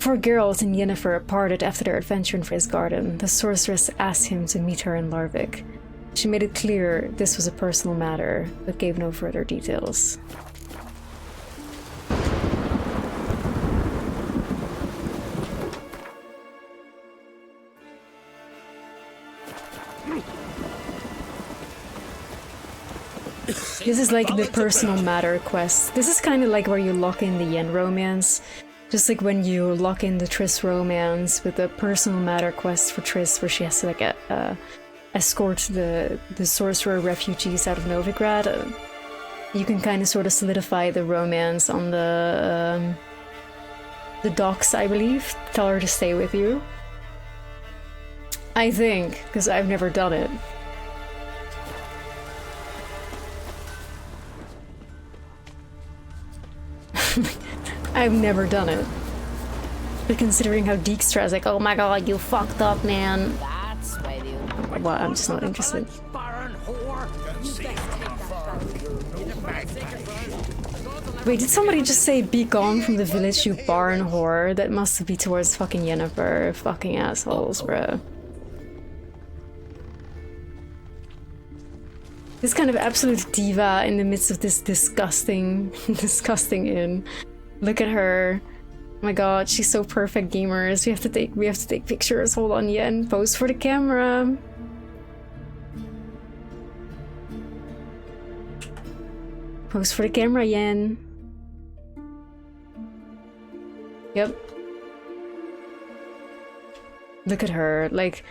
Before Geralt and Yennefer parted after their adventure in Frey's garden, the sorceress asked him to meet her in Larvik. She made it clear this was a personal matter, but gave no further details. This is like the personal matter quest. This is kind of like where you lock in the Yen romance. Just like when you lock in the Triss romance with the personal matter quest for Triss, where she has to like escort the sorcerer refugees out of Novigrad. You can kind of sort of solidify the romance on the docks, I believe. Tell her to stay with you. I think, because I've never done it. I've never done it. But considering how Dijkstra is like, oh my god, you fucked up, man. That's why you... Well, I'm just not interested. Wait, did somebody just say, be gone from the village, you barn whore? That must be towards fucking Yennefer. Fucking assholes, bruh. This kind of absolute diva in the midst of this disgusting inn. Look at her. Oh my god, she's so perfect, gamers. We have to take pictures. Hold on, Yen. Pose for the camera. Pose for the camera, Yen. Yep. Look at her. Like,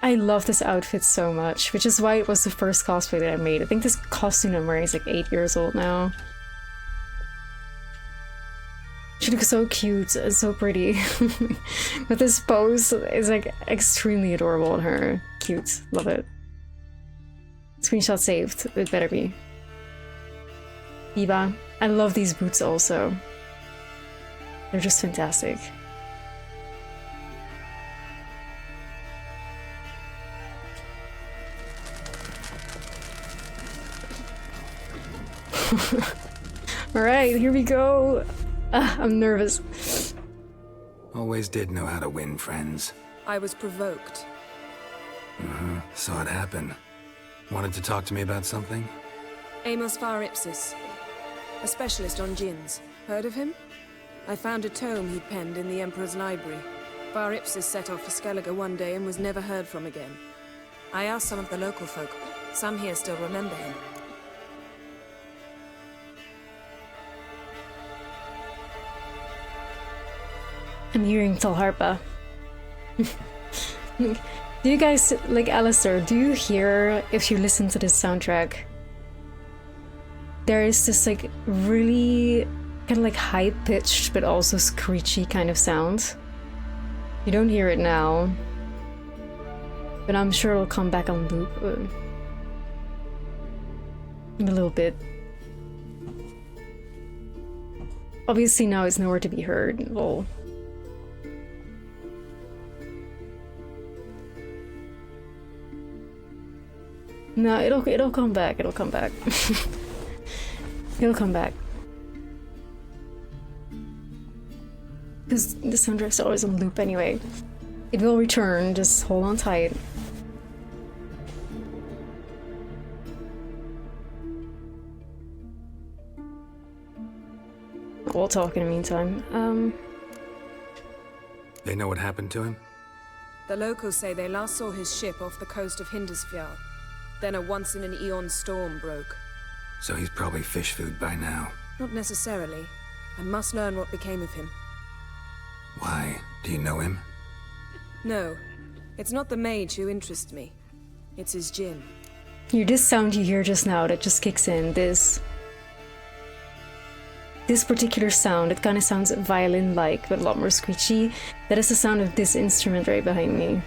I love this outfit so much, which is why it was the first cosplay that I made. I think this costume I'm wearing is like 8 years old now. She looks so cute and so pretty. But this pose is like extremely adorable on her. Cute. Love it. Screenshot saved. It better be. Eva. I love these boots also. They're just fantastic. Alright, here we go. I'm nervous. Always did know how to win friends. I was provoked. Saw it happen. Wanted to talk to me about something? Amos Varipsis, a specialist on djinns. Heard of him? I found a tome he'd penned in the Emperor's library. Varipsis set off for Skellige one day and was never heard from again. I asked some of the local folk. Some here still remember him. I'm hearing Talharpa. Do you guys, like Alistair, do you hear, if you listen to this soundtrack, there is this like really kind of like high-pitched but also screechy kind of sound? You don't hear it now, but I'm sure it'll come back on loop in a little bit. Obviously now it's nowhere to be heard. Well, no, it'll come back. It'll come back. It'll come back. Because the soundtrack's always on loop anyway. It will return. Just hold on tight. We'll talk in the meantime. They know what happened to him? The locals say they last saw his ship off the coast of Hindisfjall. Then a once-in-an-eon storm broke. So he's probably fish food by now. Not necessarily. I must learn what became of him. Why? Do you know him? No. It's not the mage who interests me. It's his djinn. This sound you hear just now that just kicks in, this particular sound, it kind of sounds violin-like, but a lot more screechy. That is the sound of this instrument right behind me.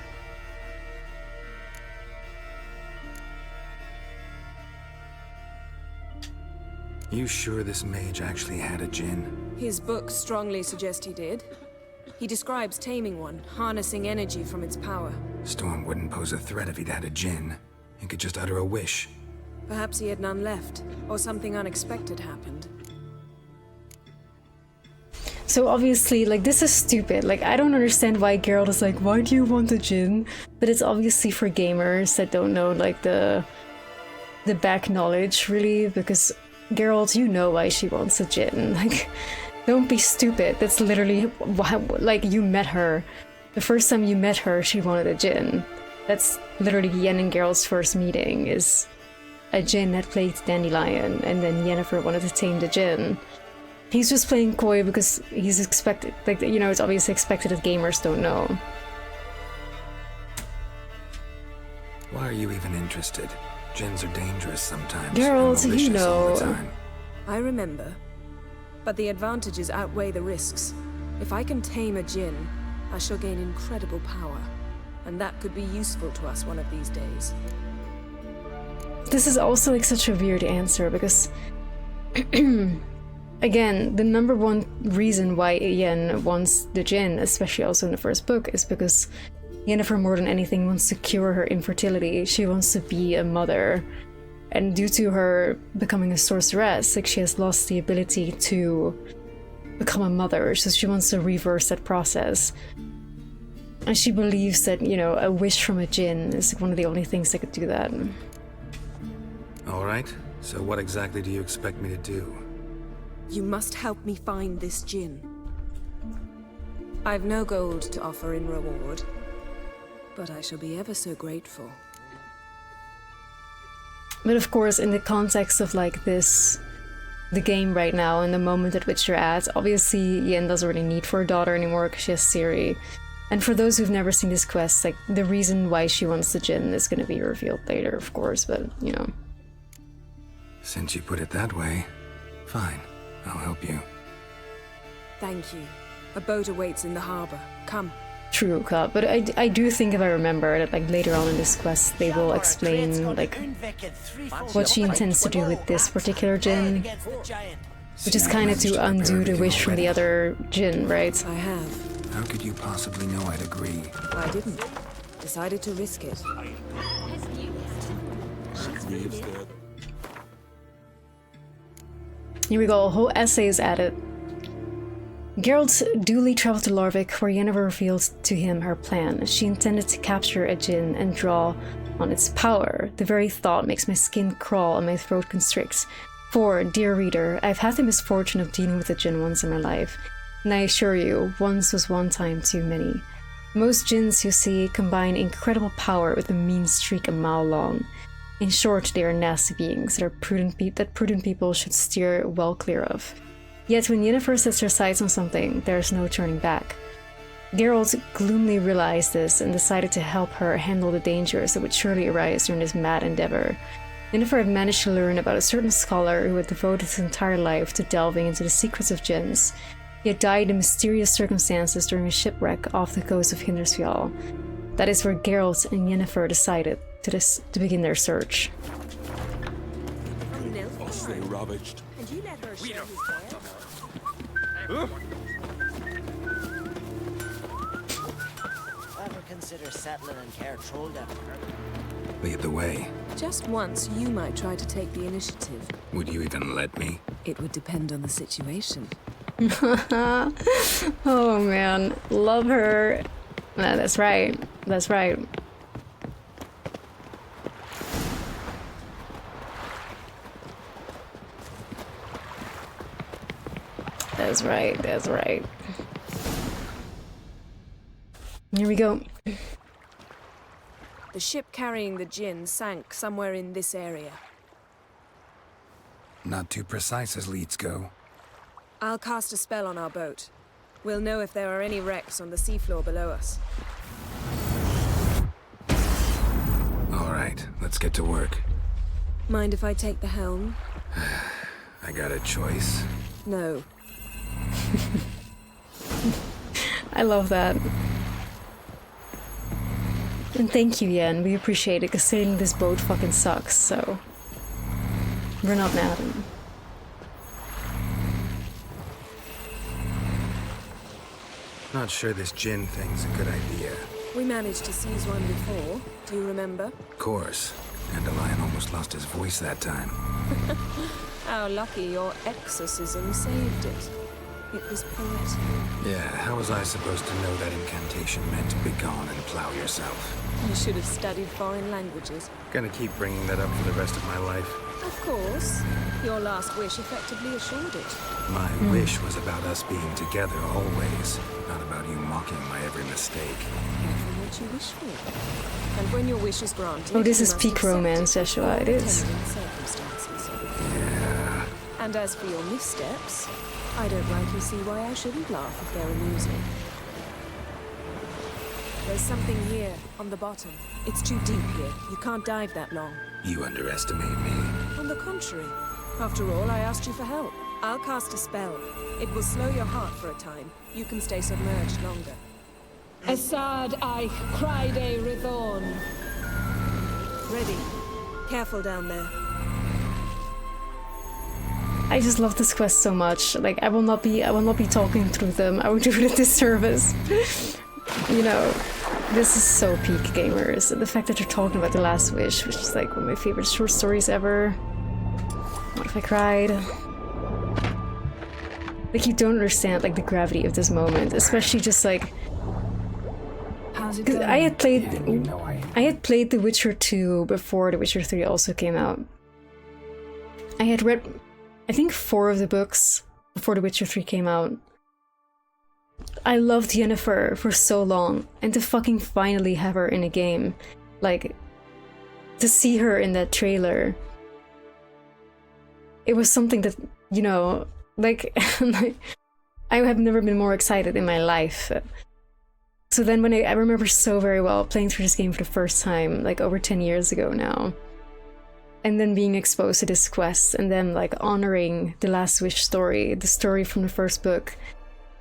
You sure this mage actually had a djinn? His books strongly suggest he did. He describes taming one, harnessing energy from its power. Storm wouldn't pose a threat if he'd had a djinn. He could just utter a wish. Perhaps he had none left, or something unexpected happened. So obviously, like, this is stupid. Like, I don't understand why Geralt is like, why do you want a djinn? But it's obviously for gamers that don't know, like, the back knowledge, really, because Geralt, you know why she wants a djinn. Like, don't be stupid. That's literally why, like, you met her. The first time you met her, she wanted a djinn. That's literally Yen and Geralt's first meeting, is a djinn that played Dandelion, and then Yennefer wanted to tame the djinn. He's just playing coy because he's expected, like, you know, it's obviously expected that gamers don't know. Why are you even interested? Djinns are dangerous sometimes. Geralt, and you malicious all the know. time. I remember. But the advantages outweigh the risks. If I can tame a djinn, I shall gain incredible power. And that could be useful to us one of these days. This is also like such a weird answer because again, the number one reason why Yen wants the djinn, especially also in the first book, is because Yennefer more than anything wants to cure her infertility. She wants to be a mother. And due to her becoming a sorceress, like, she has lost the ability to become a mother, so she wants to reverse that process. And she believes that, you know, a wish from a djinn is one of the only things that could do that. Alright, so what exactly do you expect me to do? You must help me find this djinn. I've no gold to offer in reward, but I shall be ever so grateful. But of course, in the context of, like, this, the game right now, and the moment at which you're at, obviously Yen doesn't really need for a daughter anymore because she has Ciri. And for those who've never seen this quest, like, the reason why she wants the djinn is going to be revealed later, of course, but, you know. Since you put it that way, fine, I'll help you. Thank you. A boat awaits in the harbor. Come. True, Cut, but I do think, if I remember, that, like, later on in this quest they will explain, like, what she intends to do with this particular djinn, which is kind of to undo the wish from the other djinn, right? I have. How could you possibly know I'd agree? I didn't. Decided to risk it. Here we go, a whole essay is added. Geralt duly traveled to Larvik, where Yennefer revealed to him her plan. She intended to capture a djinn and draw on its power. The very thought makes my skin crawl and my throat constrict. For, dear reader, I've had the misfortune of dealing with a djinn once in my life, and I assure you, once was one time too many. Most djinns you see combine incredible power with a mean streak a mile long. In short, they are nasty beings that prudent people should steer well clear of. Yet when Yennefer sets her sights on something, there is no turning back. Geralt gloomily realized this and decided to help her handle the dangers that would surely arise during this mad endeavor. Yennefer had managed to learn about a certain scholar who had devoted his entire life to delving into the secrets of djinns. He had died in mysterious circumstances during a shipwreck off the coast of Hindersfjall. That is where Geralt and Yennefer decided to begin their search. They ravaged. And you let her share his Ever consider settling in Cair Trolldown? Lead the way. Just once, you might try to take the initiative. Would you even let me? It would depend on the situation. Oh man, love her. No, that's right. That's right. That's right, that's right. Here we go. The ship carrying the djinn sank somewhere in this area. Not too precise as leads go. I'll cast a spell on our boat. We'll know if there are any wrecks on the seafloor below us. All right, let's get to work. Mind if I take the helm? I got a choice. No. I love that. And thank you, Yen. We appreciate it, considering this boat fucking sucks, so... We're not mad at him. Not sure this djinn thing's a good idea. We managed to seize one before. Do you remember? Of course. Dandelion almost lost his voice that time. How lucky your exorcism saved it. It was poetic. Yeah, how was I supposed to know that incantation meant begone and plow yourself? You should have studied foreign languages. Gonna keep bringing that up for the rest of my life. Of course. Your last wish effectively assured it. My wish was about us being together always, not about you mocking my every mistake. Careful what you wish for. And when your wish is granted... Oh, this you is must peak accept romance, Joshua, it is. attendant circumstances. Yeah. And as for your missteps, I don't rightly see why I shouldn't laugh if they're amusing. There's something here, on the bottom. It's too deep here. You can't dive that long. You underestimate me. On the contrary. After all, I asked you for help. I'll cast a spell. It will slow your heart for a time. You can stay submerged longer. Assad Eich Cryde Rithorn. Ready. Careful down there. I just love this quest so much. Like, I will not be talking through them. I will do it a disservice. You know, this is so peak gamers. And the fact that you're talking about The Last Wish, which is like one of my favorite short stories ever. What if I cried? Like, you don't understand like the gravity of this moment, especially just like because I had played The Witcher 2 before The Witcher 3 also came out. I had read I think 4 of the books before The Witcher 3 came out. I loved Yennefer for so long, and to fucking finally have her in a game, like, to see her in that trailer, it was something that, you know, like, I have never been more excited in my life. So then when I remember so very well playing through this game for the first time, like over 10 years ago now, and then being exposed to this quest, and then like honoring the Last Wish story, the story from the first book,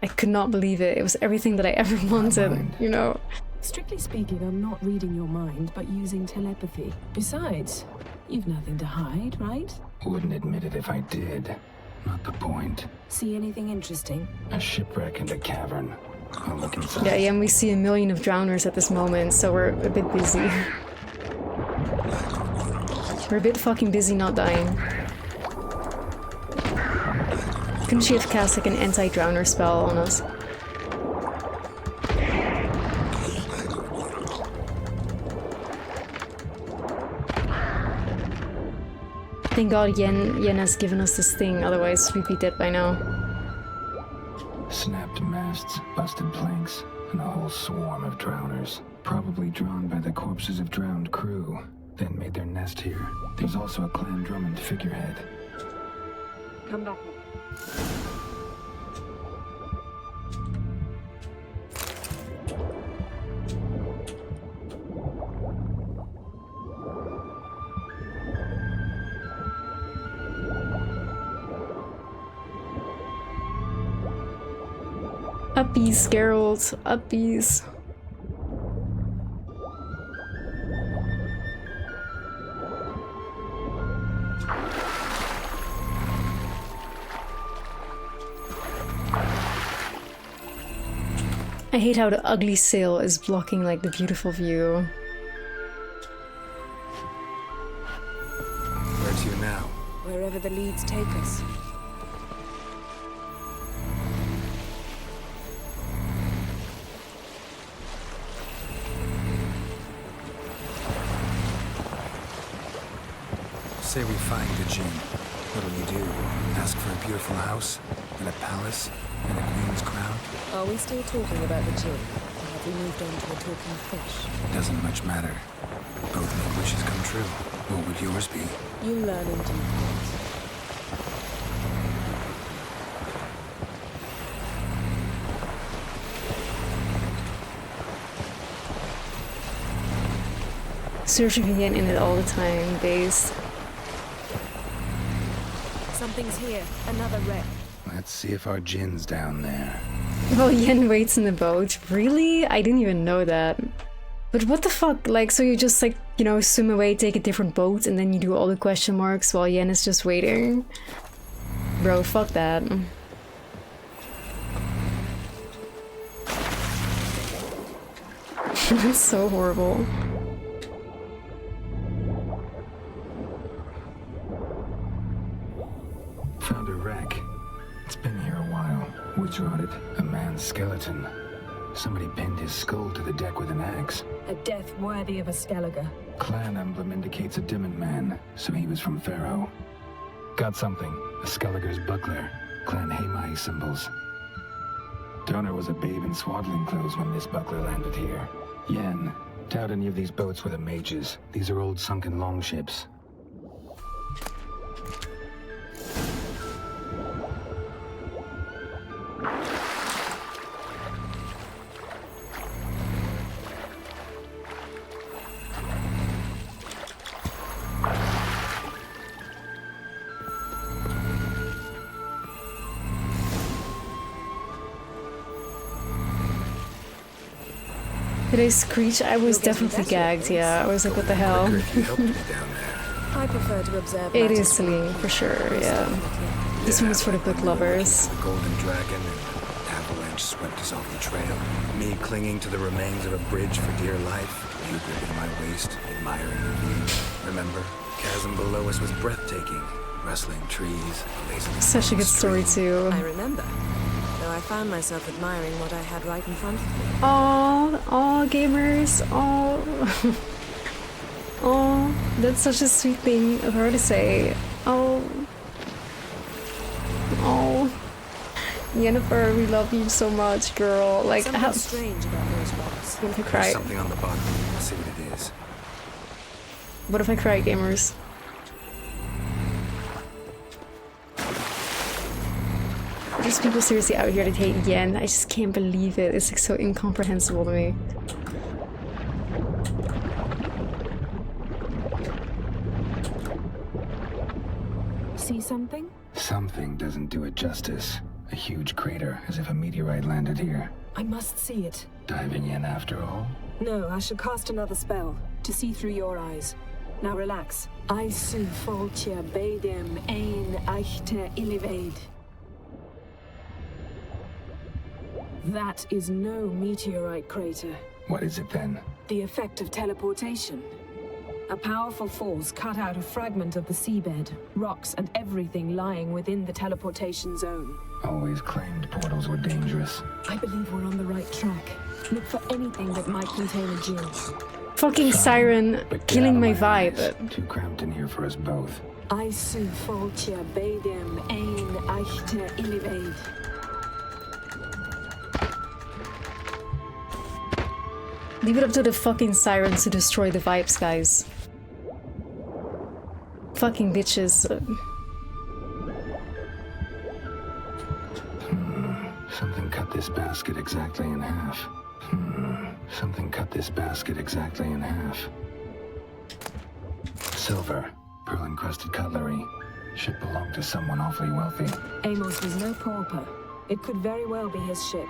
I could not believe it. It was everything that I ever wanted, you know? Strictly speaking, I'm not reading your mind, but using telepathy. Besides, you've nothing to hide, right? Wouldn't admit it if I did. Not the point. See anything interesting? A shipwreck and a cavern. I'll look inside. Yeah, and we see a million of drowners at this moment, so we're a bit busy. We're a bit fucking busy not dying. Couldn't she have cast like an anti-drowner spell on us? Thank God Yen has given us this thing, otherwise we'd be dead by now. Snapped masts, busted planks, and a whole swarm of drowners. Probably drawn by the corpses of drowned crew, then made their nest here. There's also a Clan Drummond figurehead. Come back. Uppies, Geralt, uppies. I hate how the ugly sail is blocking like the beautiful view. Where to now? Wherever the leads take us. Say we find the Jinn. What'll you do? Ask for a beautiful house? And a palace? And a queen's crown? Are we still talking about the Jinn? Or have we moved on to a talking fish? Doesn't much matter. Both make wishes come true. What would yours be? You learn in due course. Searching again in it all the time, base. Something's here. Another wreck. Let's see if our Jinn's down there. Oh, Yen waits in the boat. Really? I didn't even know that. But what the fuck? Like, so you just like, you know, swim away, take a different boat, and then you do all the question marks while Yen is just waiting? Bro, fuck that. That's so horrible. Found a wreck. It's been here a while. signature on it. A man's skeleton. Somebody pinned his skull to the deck with an axe. A death worthy of a Skellige. Clan emblem indicates a Dimmen man, so he was from Pharaoh. Got something. A Skellige's buckler. Clan Hamai symbols. Donor was a babe in swaddling clothes when this buckler landed here. Yen, doubt any of these boats were the mages. These are old sunken longships. Did I screech? I was definitely gagged, yeah. I was like, what the hell? I prefer to observe. It is silly, for sure, yeah. This one is for the book lovers. The golden dragon and avalanche swept us off the trail. Me clinging to the remains of a bridge for dear life. You gripping my waist, admiring the view. Remember, chasm below us was breathtaking. Rustling trees, lazily. Such a good story, too. I remember. Though I found myself admiring what I had right in front of me. Aw, gamers, aw. Aw, that's such a sweet thing of her to say. Oh. Yennefer, we love you so much, girl. Like, Something strange about those rocks. What if I There's cry? something on the bottom. Let's see what it is. What if I cry, gamers? There's people seriously out here that hate Yen. I just can't believe it. It's like so incomprehensible to me. See something? Something doesn't do it justice. A huge crater, as if a meteorite landed here. I must see it. Diving in after all? No, I should cast another spell to see through your eyes. Now relax. I su foltje bedem ein echte illivaid. That is no meteorite crater. What is it then? The effect of teleportation. A powerful force cut out a fragment of the seabed, rocks and everything lying within the teleportation zone. Always claimed portals were dangerous. I believe we're on the right track. Look for anything that might contain a djinn. Fucking siren But get killing out my of eyes. vibe. Too cramped in here for us both. I su foltje bedem ein echte illivaid. Leave it up to the fucking sirens to destroy the vibes, guys. Fucking bitches. Something cut this basket exactly in half. Something cut this basket exactly in half. Silver, pearl-encrusted cutlery. Should belong to someone awfully wealthy. Amos was no pauper. It could very well be his ship.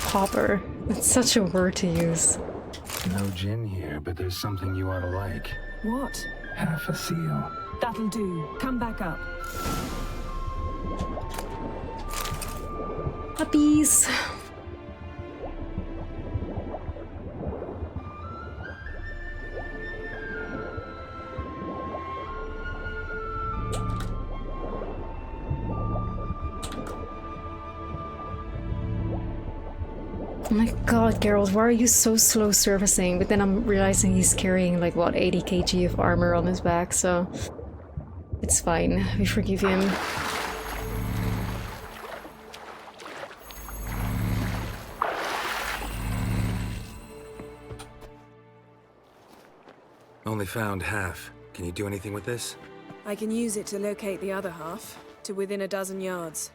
Pauper. It's such a word to use. No gin here, but there's something you ought to like. What? Half a seal. That'll do. Come back up. Puppies. Oh my god, Geralt, why are you so slow servicing? But then I'm realizing he's carrying like what, 80 kg of armor on his back, so it's fine. We forgive him. Only found half. Can you do anything with this? I can use it to locate the other half, to within a dozen yards.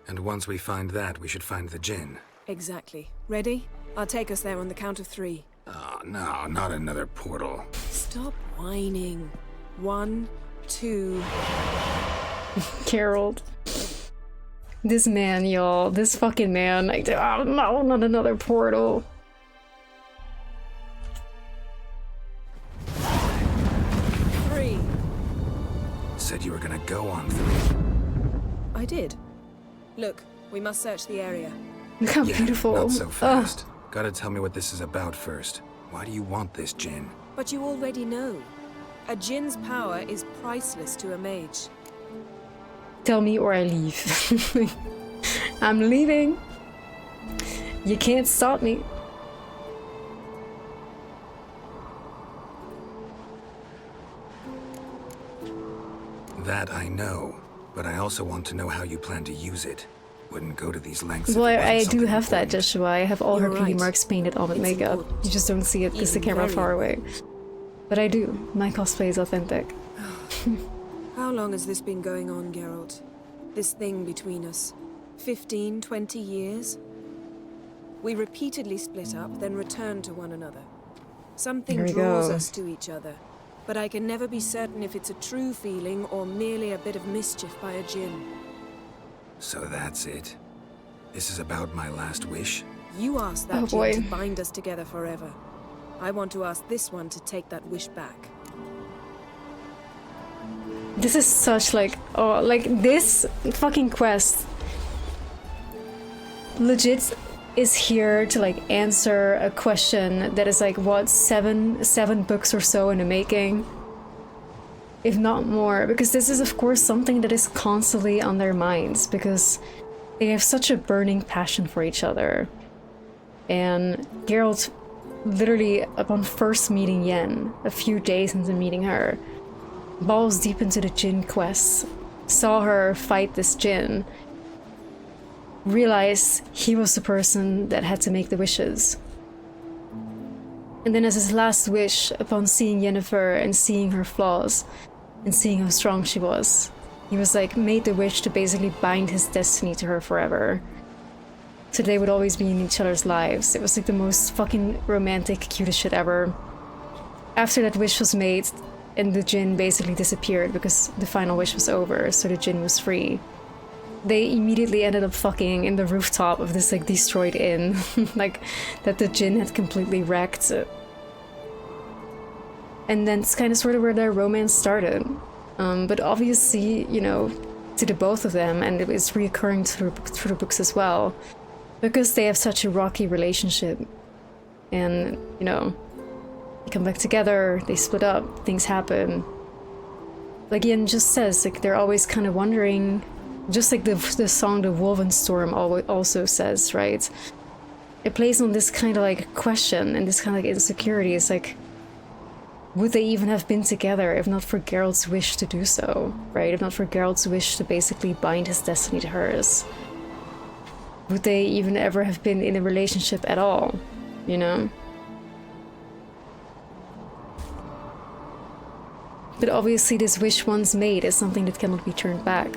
And once we find that, we should find the djinn. Exactly. Ready? I'll take us there on the count of 3. Oh, no, not another portal. Stop whining. 1, 2... Geralt. This man, y'all. This fucking man. Like, oh no, not another portal. 3. Said you were gonna go on 3. I did. Look, we must search the area. Look how Yeah, beautiful. not so Ugh. fast. Gotta tell me what this is about first. Why do you want this djinn? But you already know. A djinn's power is priceless to a mage. Tell me or I leave. I'm leaving. You can't stop me. That I know, but I also want to know how you plan to use it. Wouldn't go to these lengths. Well, if it wasn't I do something have that, important. Joshua. I have all her You're beauty right. marks painted on with It's makeup. important. You just don't see it because the Even camera very far away. But I do. My cosplay is authentic. How long has this been going on, Geralt? This thing between us? 15, 20 years? We repeatedly split up, then returned to one another. Something Here we draws go. us to each other, but I can never be certain if it's a true feeling or merely a bit of mischief by a djinn. So that's it. This is about my last wish. You asked that Oh, djinn boy. to bind us together forever. I want to ask this one to take that wish back. This is such like, oh, like this fucking quest legit is here to like answer a question that is like, what, seven books or so in the making, if not more, because this is of course something that is constantly on their minds because they have such a burning passion for each other. And Geralt, literally upon first meeting Yen, a few days into meeting her, balls deep into the djinn quest, saw her fight this djinn, realized he was the person that had to make the wishes. And then as his last wish, upon seeing Yennefer and seeing her flaws, and seeing how strong she was, he was like, made the wish to basically bind his destiny to her forever. So they would always be in each other's lives. It was like the most fucking romantic, cutest shit ever. After that wish was made, and the djinn basically disappeared because the final wish was over, so the djinn was free. They immediately ended up fucking in the rooftop of this like destroyed inn, like that the djinn had completely wrecked. And then it's kind of sort of where their romance started. But obviously, you know, to the both of them, and it is reoccurring through the books as well, because they have such a rocky relationship. And, you know, they come back together, they split up, things happen. Like Yen just says, like they're always kind of wondering, just like the song The Woven Storm also says, right? It plays on this kind of like question and this kind of like insecurity. It's like, would they even have been together if not for Geralt's wish to do so, right? If not for Geralt's wish to basically bind his destiny to hers. Would they even ever have been in a relationship at all, you know? But obviously this wish once made is something that cannot be turned back.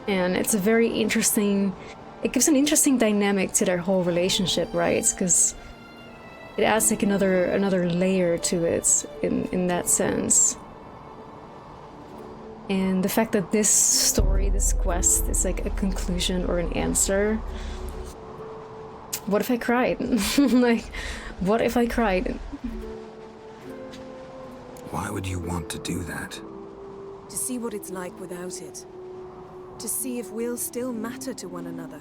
And it's a very interesting... It gives an interesting dynamic to their whole relationship, right? Because it adds like another layer to it in that sense. And the fact that this story, this quest, is like a conclusion or an answer. What if I cried? Like, what if I cried? Why would you want to do that? To see what it's like without it. To see if we'll still matter to one another.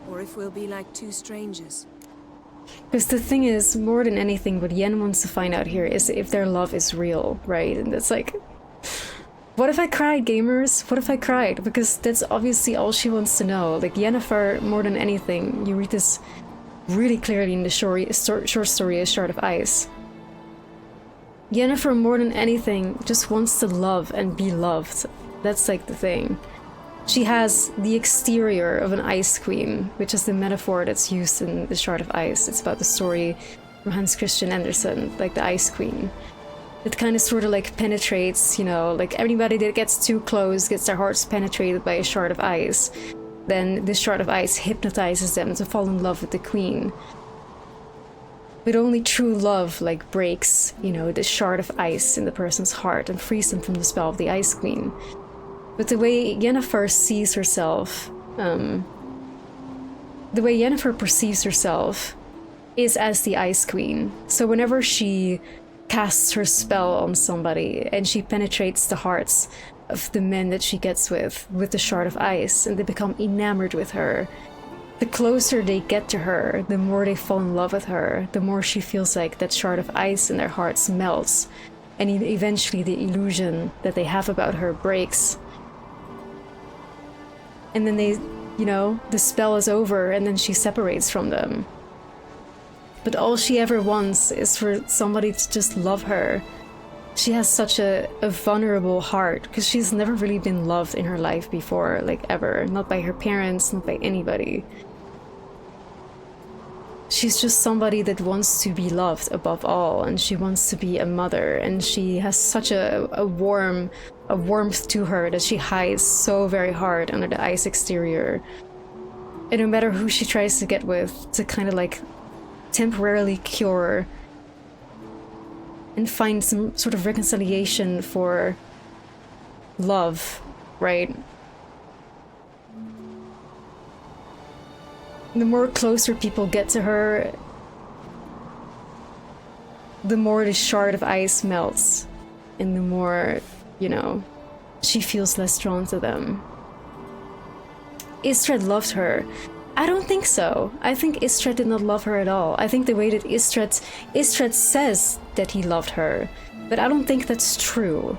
Or if we'll be like two strangers. Because the thing is, more than anything, what Yen wants to find out here is if their love is real, right? And it's like, what if I cried, gamers? What if I cried? Because that's obviously all she wants to know. Like, Yennefer, more than anything, you read this really clearly in the short story A Shard of Ice. Yennefer, more than anything, just wants to love and be loved. That's like the thing. She has the exterior of an ice queen, which is the metaphor that's used in The Shard of Ice. It's about the story from Hans Christian Andersen, like the Ice Queen. It kind of sort of like penetrates, you know, like anybody that gets too close gets their hearts penetrated by a shard of ice. Then this shard of ice hypnotizes them to fall in love with the queen. But only true love, like, breaks, you know, the shard of ice in the person's heart and frees them from the spell of the Ice Queen. But the way Yennefer sees herself, the way Yennefer perceives herself is as the Ice Queen. So whenever she casts her spell on somebody and she penetrates the hearts of the men that she gets with the shard of ice, and they become enamored with her, the closer they get to her, the more they fall in love with her, the more she feels like that shard of ice in their hearts melts, and eventually the illusion that they have about her breaks. And then you know, the spell is over and then she separates from them. But all she ever wants is for somebody to just love her. She has such a vulnerable heart because she's never really been loved in her life before, like ever. Not by her parents, not by anybody. She's just somebody that wants to be loved above all, and she wants to be a mother, and she has such a warmth to her that she hides so very hard under the ice exterior. And no matter who she tries to get with to kind of like temporarily cure and find some sort of reconciliation for love, right? The more closer people get to her, the more the shard of ice melts, and the more, you know, she feels less drawn to them. Istred loved her. I don't think so. I think Istred did not love her at all. I think the way that Istred says that he loved her, but I don't think that's true.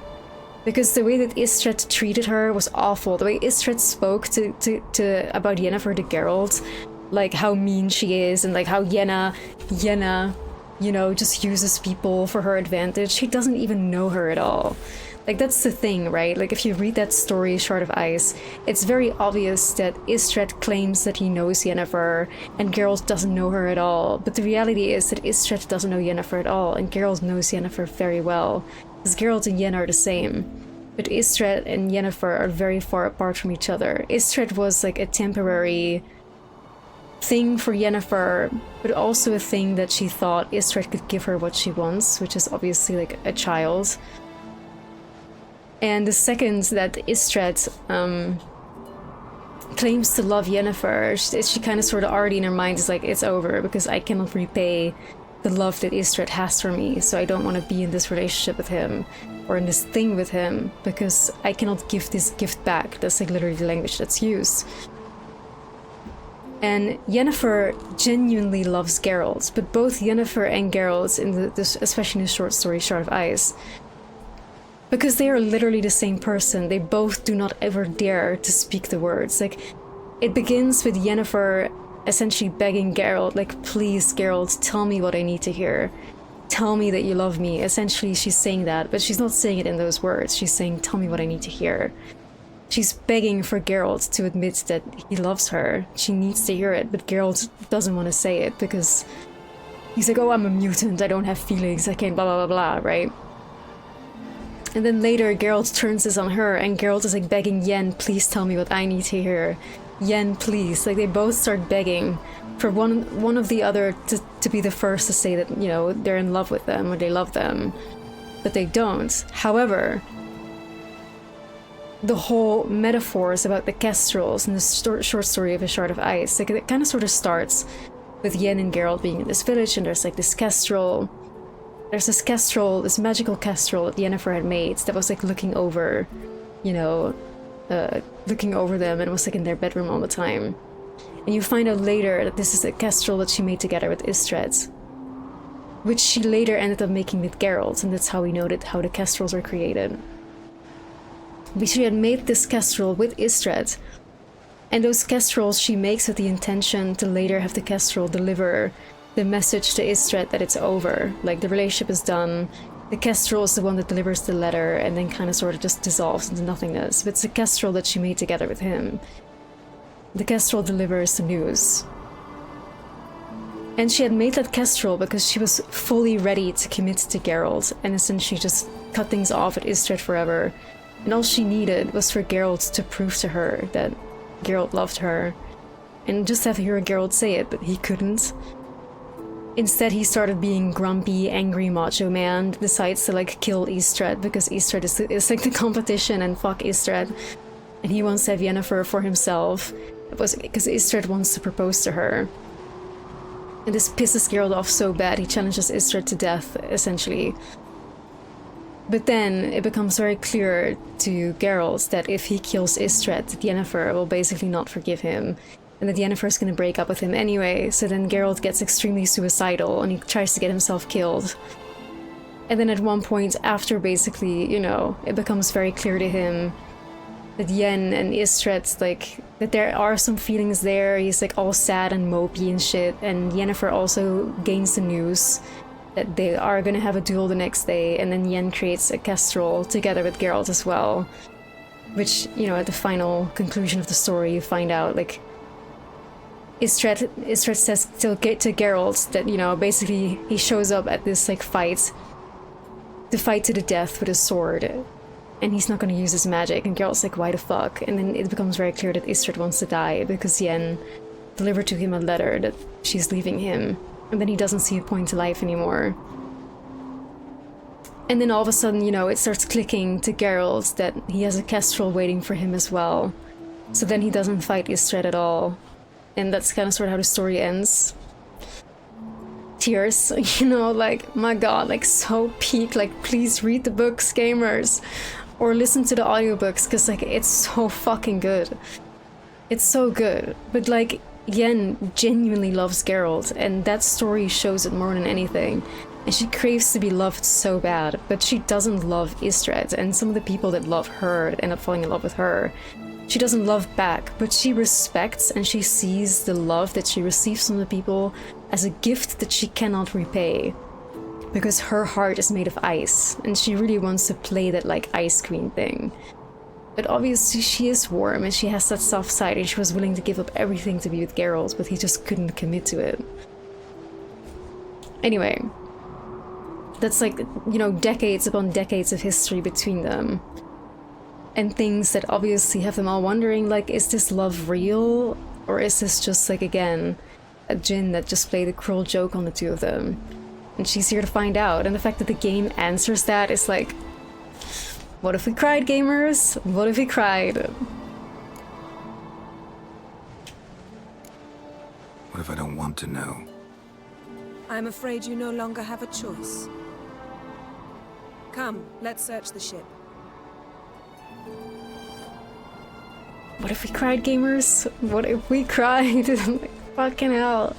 Because the way that Istred treated her was awful. The way Istred spoke to about Yennefer to Geralt, like how mean she is, and like how Yenna, you know, just uses people for her advantage. He doesn't even know her at all. Like, that's the thing, right? Like, if you read that story, Shard of Ice, it's very obvious that Istred claims that he knows Yennefer, and Geralt doesn't know her at all. But the reality is that Istred doesn't know Yennefer at all, and Geralt knows Yennefer very well. Because Geralt and Yen are the same. But Istred and Yennefer are very far apart from each other. Istred was like a temporary thing for Yennefer, but also a thing that she thought Istred could give her what she wants, which is obviously like a child. And the second that Istred claims to love Yennefer, she kind of sort of already in her mind is like, it's over, because I cannot repay the love that Istred has for me, so I don't want to be in this relationship with him, or in this thing with him, because I cannot give this gift back. That's like literally the language that's used. And Yennefer genuinely loves Geralt, but both Yennefer and Geralt, especially in the short story Shard of Ice, because they are literally the same person, they both do not ever dare to speak the words. Like, it begins with Yennefer essentially begging Geralt, like, please, Geralt, tell me what I need to hear. Tell me that you love me. Essentially, she's saying that, but she's not saying it in those words. She's saying, tell me what I need to hear. She's begging for Geralt to admit that he loves her. She needs to hear it, but Geralt doesn't want to say it because he's like, oh, I'm a mutant, I don't have feelings, I can't blah blah blah blah, right? And then later, Geralt turns this on her, and Geralt is like begging Yen, please tell me what I need to hear. Yen, please. Like, they both start begging for one of the other to be the first to say that, you know, they're in love with them or they love them. But they don't. However, the whole metaphors about the kestrels in the short story of A Shard of Ice, like, it kind of sort of starts with Yen and Geralt being in this village, and there's like this kestrel. There's this kestrel, this magical kestrel that Yennefer had made that was like looking over, you know, looking over them, and was like in their bedroom all the time. And you find out later that this is a kestrel that she made together with Istred, which she later ended up making with Geralt, and that's how we know that how the kestrels are created. But she had made this kestrel with Istred, and those kestrels she makes with the intention to later have the kestrel deliver the message to Istred that it's over, like the relationship is done. The kestrel is the one that delivers the letter and then kind of sort of just dissolves into nothingness. But it's a kestrel that she made together with him. The kestrel delivers the news. And she had made that kestrel because she was fully ready to commit to Geralt and essentially just cut things off at Istred forever. And all she needed was for Geralt to prove to her that Geralt loved her. And just have to hear Geralt say it, but he couldn't. Instead, he started being grumpy, angry macho man, decides to like kill Istred because Istred is like the competition and fuck Istred. And he wants to have Yennefer for himself. It was because Istred wants to propose to her. And this pisses Geralt off so bad, he challenges Istred to death, essentially. But then it becomes very clear to Geralt that if he kills Istred, Yennefer will basically not forgive him. And that Yennefer is going to break up with him anyway, so then Geralt gets extremely suicidal and he tries to get himself killed. And then at one point after basically, you know, it becomes very clear to him that Yen and Istred, like, that there are some feelings there. He's like all sad and mopey and shit. And Yennefer also gains the news that they are gonna have a duel the next day, and then Yen creates a kestrel together with Geralt as well. Which, you know, at the final conclusion of the story, you find out, like, Istred says to Geralt that, you know, basically he shows up at this, like, fight to the death with a sword, and he's not gonna use his magic, and Geralt's like, why the fuck? And then it becomes very clear that Istred wants to die because Yen delivered to him a letter that she's leaving him, and then he doesn't see a point to life anymore. And then all of a sudden, you know, it starts clicking to Geralt that he has a kestrel waiting for him as well. So then he doesn't fight Istred at all. And that's kind of sort of how the story ends. Tears, you know, like, my god, like, so peak. Like, please read the books, gamers. Or listen to the audiobooks, because, like, it's so fucking good. It's so good. But, like, Yen genuinely loves Geralt, and that story shows it more than anything. And she craves to be loved so bad, but she doesn't love Istred, and some of the people that love her end up falling in love with her. She doesn't love back, but she respects and she sees the love that she receives from the people as a gift that she cannot repay. Because her heart is made of ice, and she really wants to play that, like, ice queen thing. But obviously she is warm, and she has that soft side, and she was willing to give up everything to be with Geralt, but he just couldn't commit to it. Anyway. That's like, you know, decades upon decades of history between them. And things that obviously have them all wondering, like, is this love real? Or is this just, like, again, a djinn that just played a cruel joke on the two of them? And she's here to find out. And the fact that the game answers that is like, what if we cried, gamers? What if we cried? What if I don't want to know? I'm afraid you no longer have a choice. Come, let's search the ship. What if we cried, gamers? What if we cried? Like, fucking hell.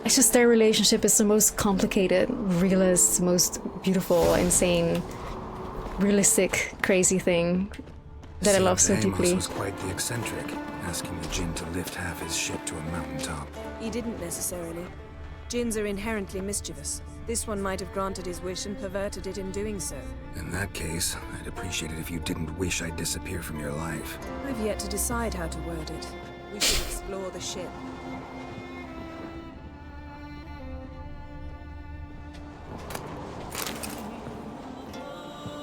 It's just their relationship is the most complicated, realist, most beautiful, insane, realistic, crazy thing that I love so deeply. Was quite the eccentric, asking the djinn to lift half his ship to a mountaintop. He didn't necessarily. Djinns are inherently mischievous. This one might have granted his wish and perverted it in doing so. In that case, I'd appreciate it if you didn't wish I'd disappear from your life. I've yet to decide how to word it. We should explore the ship.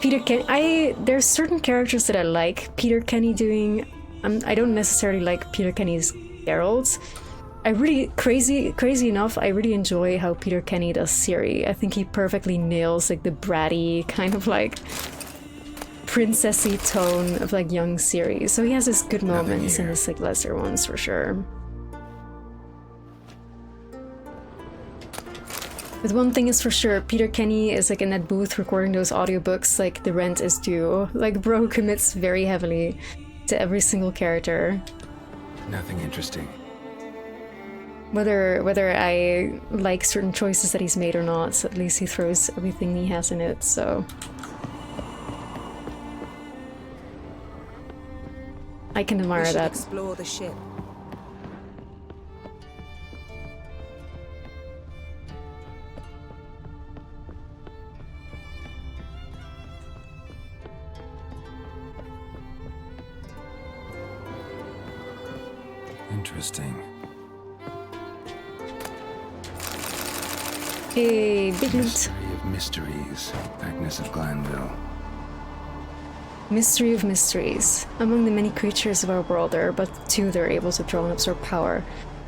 Peter Kenny, there's certain characters that I like Peter Kenny doing. I don't necessarily like Peter Kenny's Geralt. I really, crazy enough, I really enjoy how Peter Kenny does Ciri. I think he perfectly nails, like, the bratty, kind of, like, princessy tone of, like, young Ciri. So he has his good moments and his, like, lesser ones, for sure. But one thing is for sure, Peter Kenny is, like, in that booth recording those audiobooks, like, the rent is due. Like, bro commits very heavily to every single character. Nothing interesting. Whether I like certain choices that he's made or not, at least he throws everything he has in it, so... I can admire that. Explore the ship. Interesting. Hey, big loot. Mystery of mysteries. Agnes of Glanville. Mystery of mysteries. Among the many creatures of our world, there are but two that are able to draw and absorb power.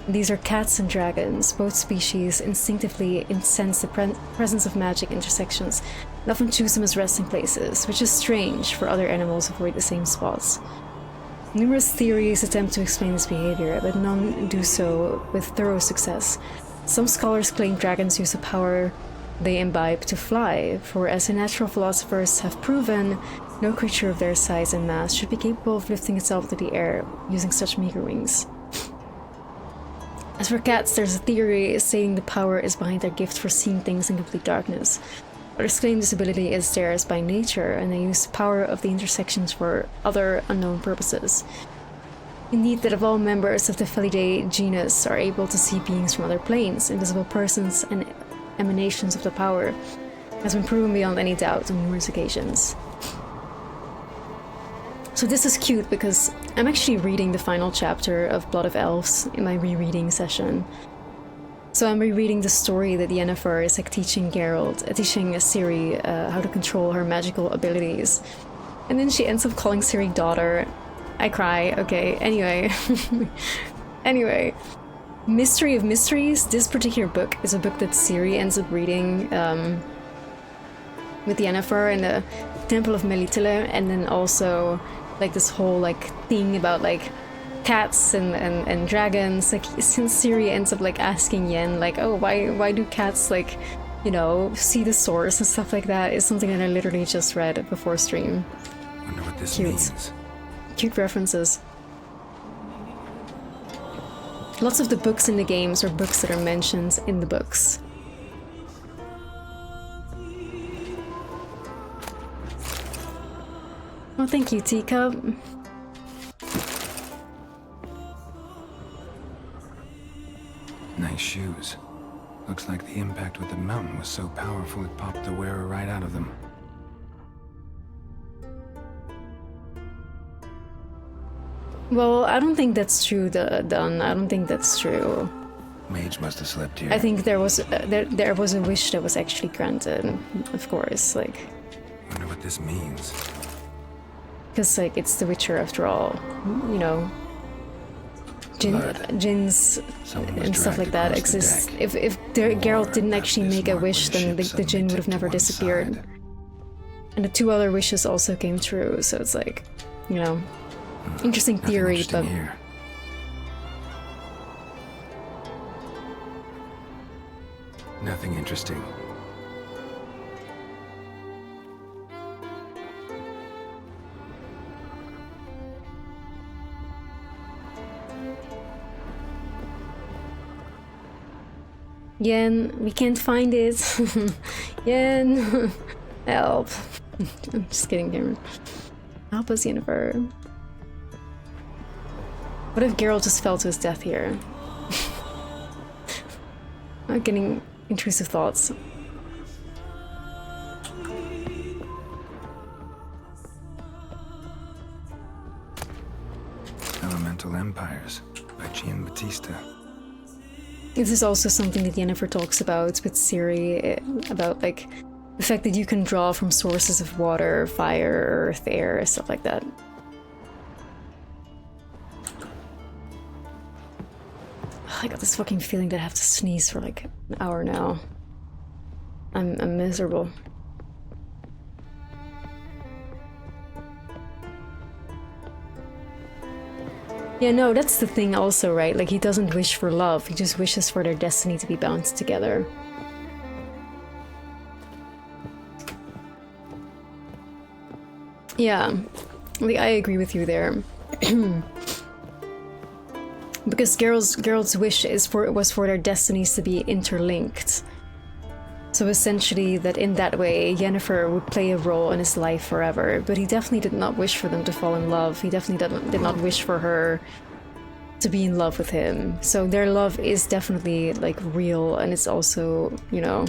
These are cats and dragons. Both species instinctively sense the presence of magic intersections and often choose them as resting places, which is strange, for other animals avoid the same spots. Numerous theories attempt to explain this behavior, but none do so with thorough success. Some scholars claim dragons use the power they imbibe to fly, for as the natural philosophers have proven, no creature of their size and mass should be capable of lifting itself into the air using such meager wings. As for cats, there's a theory stating the power is behind their gift for seeing things in complete darkness. Others claim this ability is theirs by nature, and they use the power of the intersections for other unknown purposes. Indeed, that of all members of the Felidae genus are able to see beings from other planes, invisible persons, and emanations of the power, has been proven beyond any doubt on numerous occasions. So this is cute because I'm actually reading the final chapter of Blood of Elves in my rereading session. So I'm rereading the story that Yennefer is like teaching Ciri how to control her magical abilities. And then she ends up calling Ciri daughter. I cry. Okay, anyway. Anyway. Mystery of Mysteries. This particular book is a book that Ciri ends up reading with Yennefer in the Temple of Melitele, and then also like this whole like thing about like cats and dragons. Like since Ciri ends up like asking Yen like, oh, why do cats like, you know, see the source and stuff like that, is something that I literally just read before stream. Wonder what this Cute. means. Cute references. Lots of the books in the games are books that are mentioned in the books. Oh, thank you, Teacup. Nice shoes. Looks like the impact with the mountain was so powerful it popped the wearer right out of them. Well, I don't think that's true, Dun. I don't think that's true. Mage must have slept here. I think there was a wish that was actually granted, of course, like, Wonder what this means. because like it's The Witcher after all, you know. Jinns Someone was and stuff like dragged that across the exist. deck. If Geralt didn't left actually this make a mark wish, where the then the ship Jinn suddenly would have tipped never to one disappeared. side. And the two other wishes also came true, so it's like, you know, interesting Nothing theory, interesting but here. Nothing interesting. Yen, we can't find it. Yen, help. I'm just kidding, Cameron. Help us, Yennefer. What if Geralt just fell to his death here? I'm getting intrusive thoughts. Elemental Empires by Giambattista. This is also something that Yennefer talks about with Ciri, about like the fact that you can draw from sources of water, fire, earth, air, stuff like that. I got this fucking feeling that I have to sneeze for like an hour now. I'm miserable. Yeah, no, that's the thing also, right? Like, he doesn't wish for love, he just wishes for their destiny to be bound together. Yeah, like, I agree with you there. Because Geralt's wish was for their destinies to be interlinked. So essentially, that in that way, Yennefer would play a role in his life forever. But he definitely did not wish for them to fall in love. He definitely did not wish for her to be in love with him. So their love is definitely like real, and it's also, you know,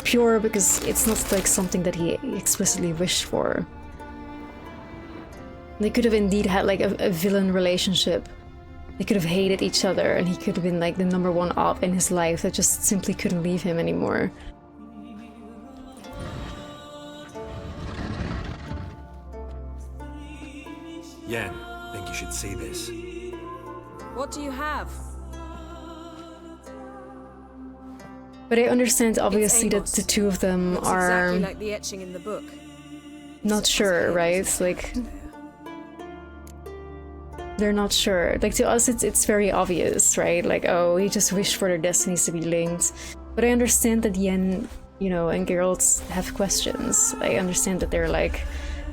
pure because it's not like something that he explicitly wished for. They could have indeed had like a villain relationship. They could have hated each other, and he could have been like the #1 op in his life that just simply couldn't leave him anymore. Yen, think you should see this. What do you have? But I understand obviously that Amos. the two of them Looks are exactly like the etching in the book. not sure, right? Like, they're not sure. Like, to us it's very obvious, right? Like, oh, he just wished for their destinies to be linked. But I understand that Yen, you know, and Geralt have questions. I understand that they're like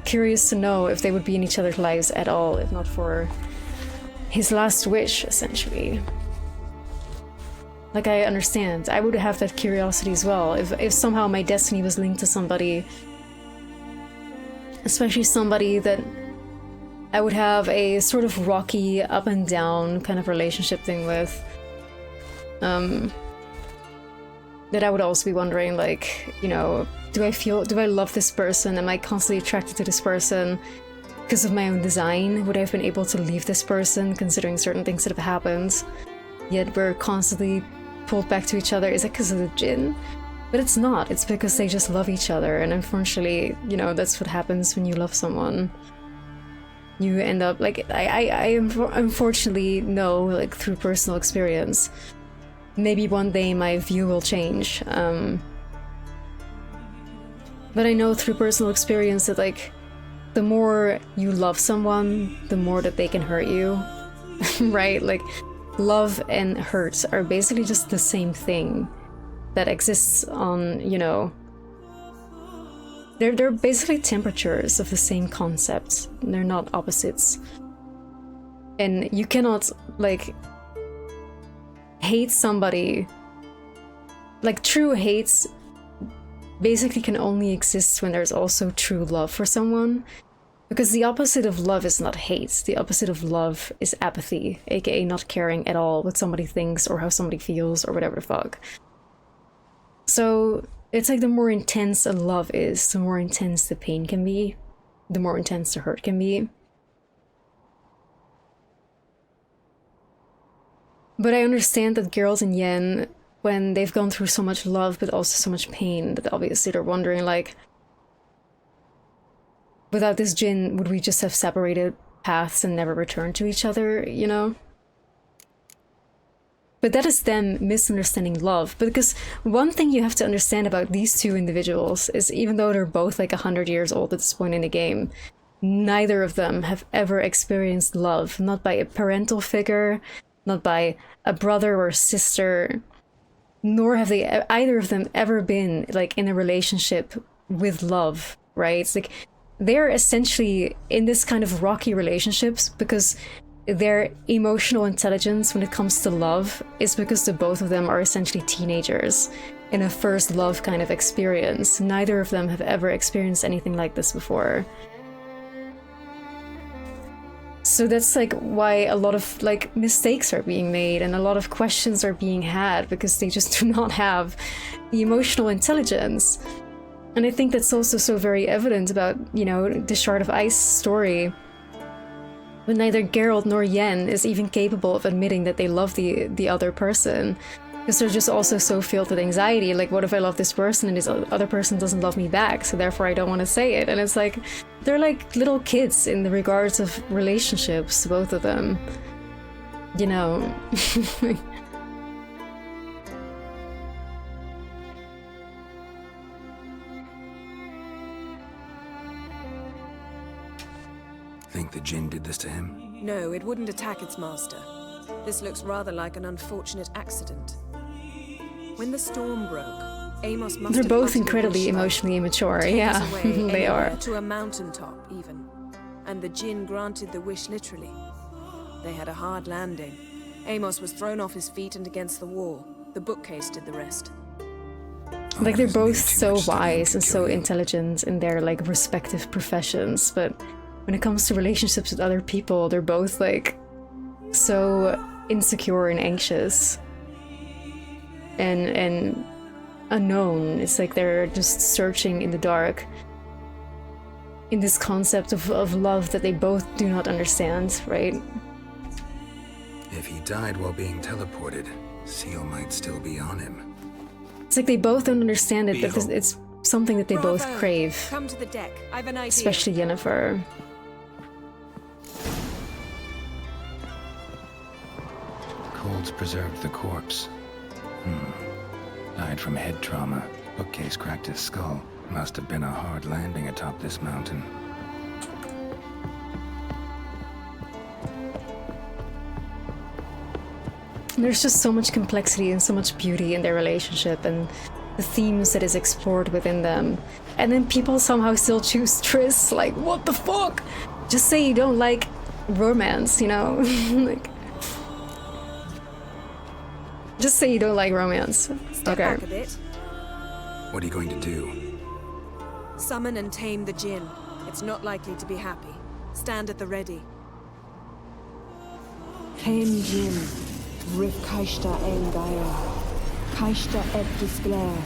curious to know if they would be in each other's lives at all, if not for his last wish, essentially. Like, I understand. I would have that curiosity as well. If somehow my destiny was linked to somebody, especially somebody that I would have a sort of rocky, up and down kind of relationship thing with, that I would also be wondering, like, you know, do I love this person? Am I constantly attracted to this person because of my own design? Would I have been able to leave this person considering certain things that have happened? Yet we're constantly pulled back to each other. Is it because of the Jinn? But it's not. It's because they just love each other, and unfortunately, you know, that's what happens when you love someone. You end up, like, I unfortunately know, like, through personal experience, maybe one day my view will change, but I know through personal experience that, like, the more you love someone, the more that they can hurt you, right? Like, love and hurt are basically just the same thing that exists on, you know, they're basically temperatures of the same concept. They're not opposites. And you cannot, like, hate somebody. Like, true hate basically can only exist when there's also true love for someone. Because the opposite of love is not hate. The opposite of love is apathy, aka not caring at all what somebody thinks or how somebody feels or whatever the fuck. So it's like the more intense a love is, the more intense the pain can be, the more intense the hurt can be. But I understand that Geralt and Yen, when they've gone through so much love but also so much pain, that obviously they're wondering, like, without this Jinn, would we just have separated paths and never returned to each other, you know? But that is them misunderstanding love. Because one thing you have to understand about these two individuals is, even though they're both like 100 years old at this point in the game, neither of them have ever experienced love. Not by a parental figure, not by a brother or sister, nor have they, either of them, ever been, like, in a relationship with love, right? It's like, they're essentially in this kind of rocky relationships because their emotional intelligence when it comes to love is because the both of them are essentially teenagers in a first love kind of experience. Neither of them have ever experienced anything like this before. So that's, like, why a lot of, like, mistakes are being made and a lot of questions are being had, because they just do not have the emotional intelligence. And I think that's also so very evident about, you know, the Shard of Ice story. But neither Geralt nor Yen is even capable of admitting that they love the other person. Because they're just also so filled with anxiety. Like, what if I love this person and this other person doesn't love me back, so therefore I don't want to say it. And it's like, they're like little kids in the regards of relationships, both of them. You know. Think the Jinn did this to him? No, it wouldn't attack its master. This looks rather like an unfortunate accident. When the storm broke, Amos must They're have both uttered a incredibly wish like, emotionally immature, "Take yeah. us away," They anywhere, are. to a mountaintop, even. And the Jinn granted the wish literally. They had a hard landing. Amos was thrown off his feet and against the wall. The bookcase did the rest. Like, they're There's both maybe too so much studying wise to and so kill you. intelligent in their, like, respective professions, but when it comes to relationships with other people, they're both, like, so insecure and anxious and unknown. It's like they're just searching in the dark in this concept of love that they both do not understand, right? If he died while being teleported, Seal might still be on him. It's like they both don't understand it, but Behold. it's something that they both Bravo! crave, Come to the deck. I've an idea. especially Yennefer. Colds preserved the corpse. Died from head trauma. Bookcase cracked his skull. Must have been a hard landing atop this mountain. There's just so much complexity and so much beauty in their relationship and the themes that is explored within them. And then people somehow still choose Triss. Like, what the fuck? Just say you don't like romance, you know? Just say you don't like romance. Step Okay. back a bit. What are you going to do? Summon and tame the Jinn. It's not likely to be happy. Stand at the ready. Tame Jin, Rif Kaishta Engaya, Kaishta Ed Disclair.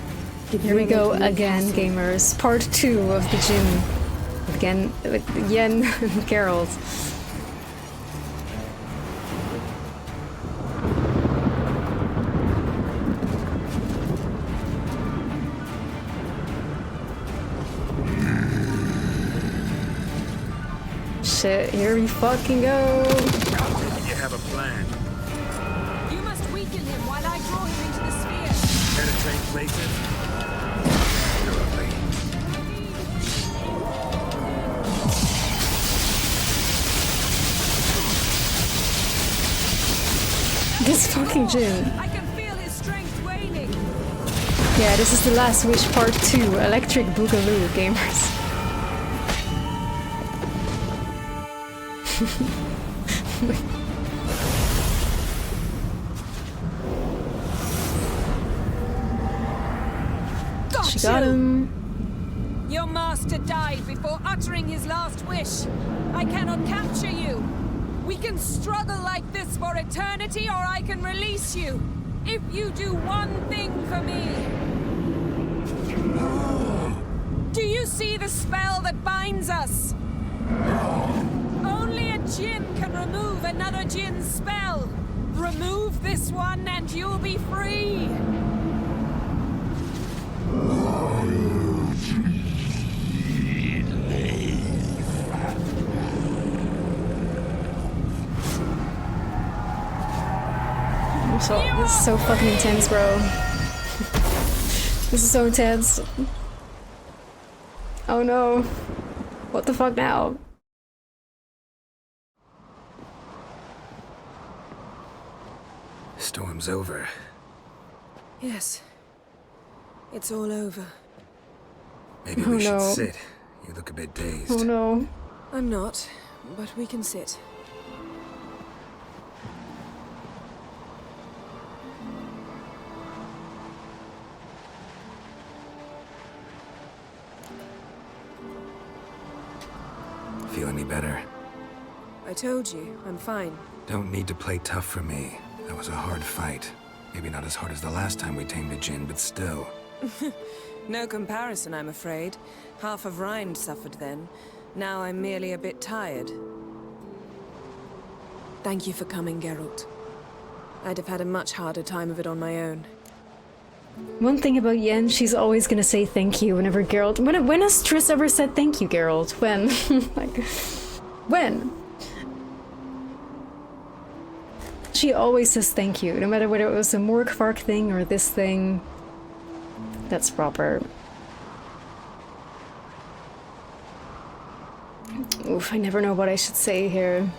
Here we go again, gamers. Part 2 of the Jinn. Again, with Yen and Geralt. Shit, here we fucking go. You have a plan. You must weaken him while I draw him into the sphere. Penetrate places? Terribly. This fucking Jinn. I can feel his strength waning. Yeah, this is the Last Wish Part 2, Electric Boogaloo, gamers. She got him. Your master died before uttering his last wish. I cannot capture you. We can struggle like this for eternity, or I can release you. If you do one thing for me. Do you see the spell that binds us? Only a Jinn can remove another Jinn's spell. Remove this one and you'll be free. This is so fucking intense, bro. This is so intense. Oh no. What the fuck now? Storm's over. Yes. It's all over. Maybe Oh, we should no. sit. You look a bit dazed. Oh no. I'm not, but we can sit. Feel any better? I told you, I'm fine. Don't need to play tough for me. That was a hard fight. Maybe not as hard as the last time we tamed a Jinn, but still. No comparison, I'm afraid. Half of Rind suffered then. Now I'm merely a bit tired. Thank you for coming, Geralt. I'd have had a much harder time of it on my own. One thing about Yen, she's always gonna say thank you whenever Geralt... When has Triss ever said thank you, Geralt? When? Like... When? She always says thank you, no matter whether it was a Morkvark thing or this thing. That's proper. Oof, I never know what I should say here.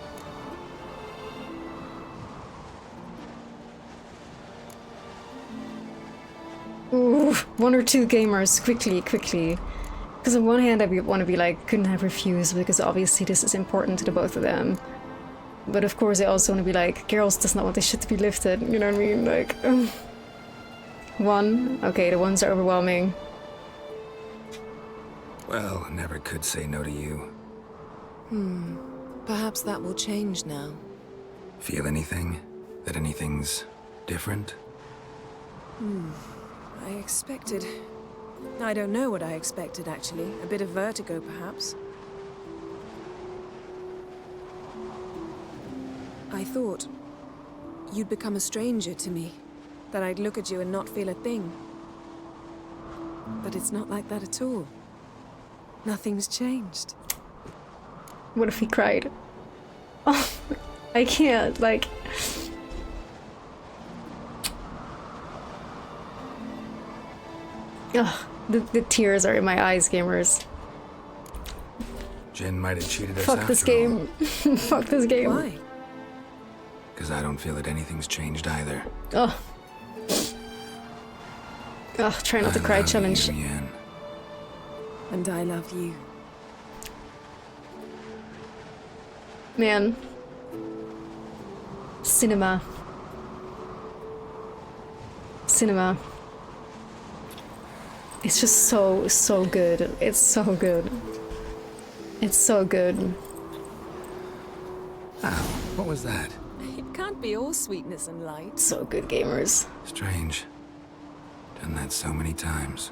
Ooh, one or two gamers, quickly. Because on one hand I want to be like, couldn't have refused, because obviously this is important to the both of them. But of course I also want to be like, Geralt does not want this shit to be lifted, you know what I mean? Like, one. Okay, the ones are overwhelming. Well, never could say no to you. Perhaps that will change now. Feel anything? That anything's different? I expected... I don't know what I expected, actually. A bit of vertigo, perhaps. I thought you'd become a stranger to me. That I'd look at you and not feel a thing. But it's not like that at all. Nothing's changed. What if he cried? Oh, I can't, like... Ugh, the tears are in my eyes, gamers. Jinn might have cheated us Fuck this after all. game. Fuck this game. Why? Because I don't feel that anything's changed either. Ugh. Ugh, try not to cry I love challenge. you, Yen. And I love you. Man. Cinema. cinema. It's just so good. It's so good. It's so good. Ow, what was that? It can't be all sweetness and light. So good, gamers. Strange. Done that so many times.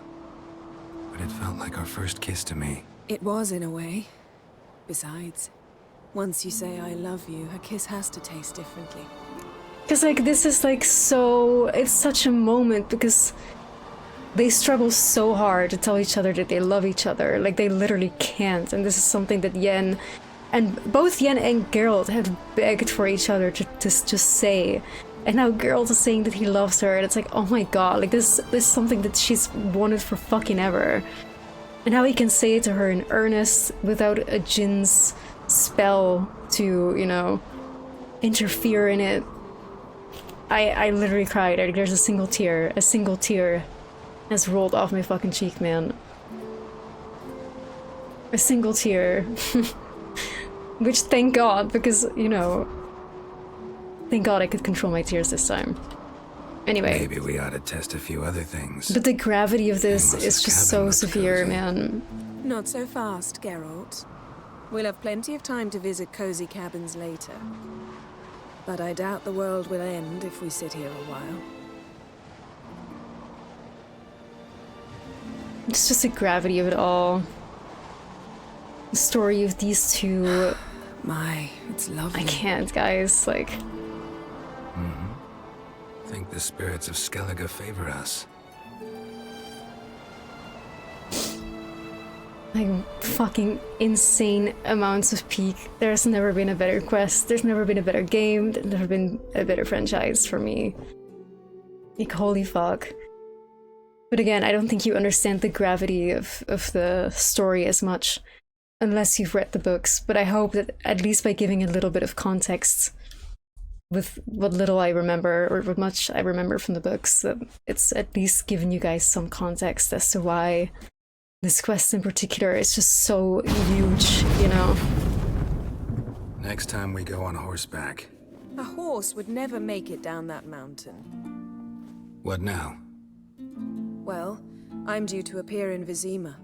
But it felt like our first kiss to me. It was, in a way. Besides, once you say I love you, a kiss has to taste differently. Because, like, this is, like, so... It's such a moment, because they struggle so hard to tell each other that they love each other. Like, they literally can't. And this is something that Yen... And both Yen and Geralt have begged for each other to just say. And now Geralt is saying that he loves her, and it's like, oh my god, like, this is something that she's wanted for fucking ever. And how he can say it to her in earnest, without a Jin's spell to, you know, interfere in it. I literally cried. Like, there's a single tear has rolled off my fucking cheek, man. A single tear. Which, thank God, because, you know, thank God I could control my tears this time. Anyway. Maybe we ought to test a few other things. But the gravity of this is just so severe, man. Not so fast, Geralt. We'll have plenty of time to visit cozy cabins later. But I doubt the world will end if we sit here a while. It's just the gravity of it all. The story of these two. My, it's lovely. I can't, guys. Like. I think the spirits of Skellige favor us. Like, fucking insane amounts of peak. There's never been a better quest. There's never been a better game. There's never been a better franchise for me. Like, holy fuck. But again, I don't think you understand the gravity of the story as much unless you've read the books. But I hope that at least by giving a little bit of context with what little I remember, or what much I remember from the books, that it's at least given you guys some context as to why this quest in particular is just so huge, you know? Next time we go on horseback. A horse would never make it down that mountain. What now? Well, I'm due to appear in Vizima.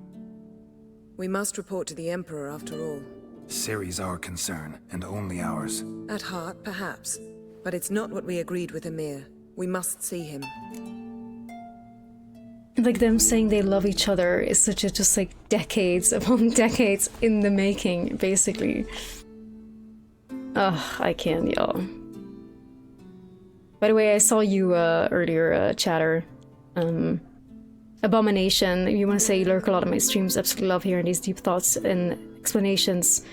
We must report to the Emperor after all. Ciri's our concern, and only ours. At heart, perhaps. But it's not what we agreed with Emir. We must see him. Like, them saying they love each other is such a just like decades upon decades in the making, basically. Ugh, I can't, y'all. By the way, I saw you earlier, chatter. Abomination, if you want to say you lurk a lot on my streams, absolutely love hearing these deep thoughts and explanations.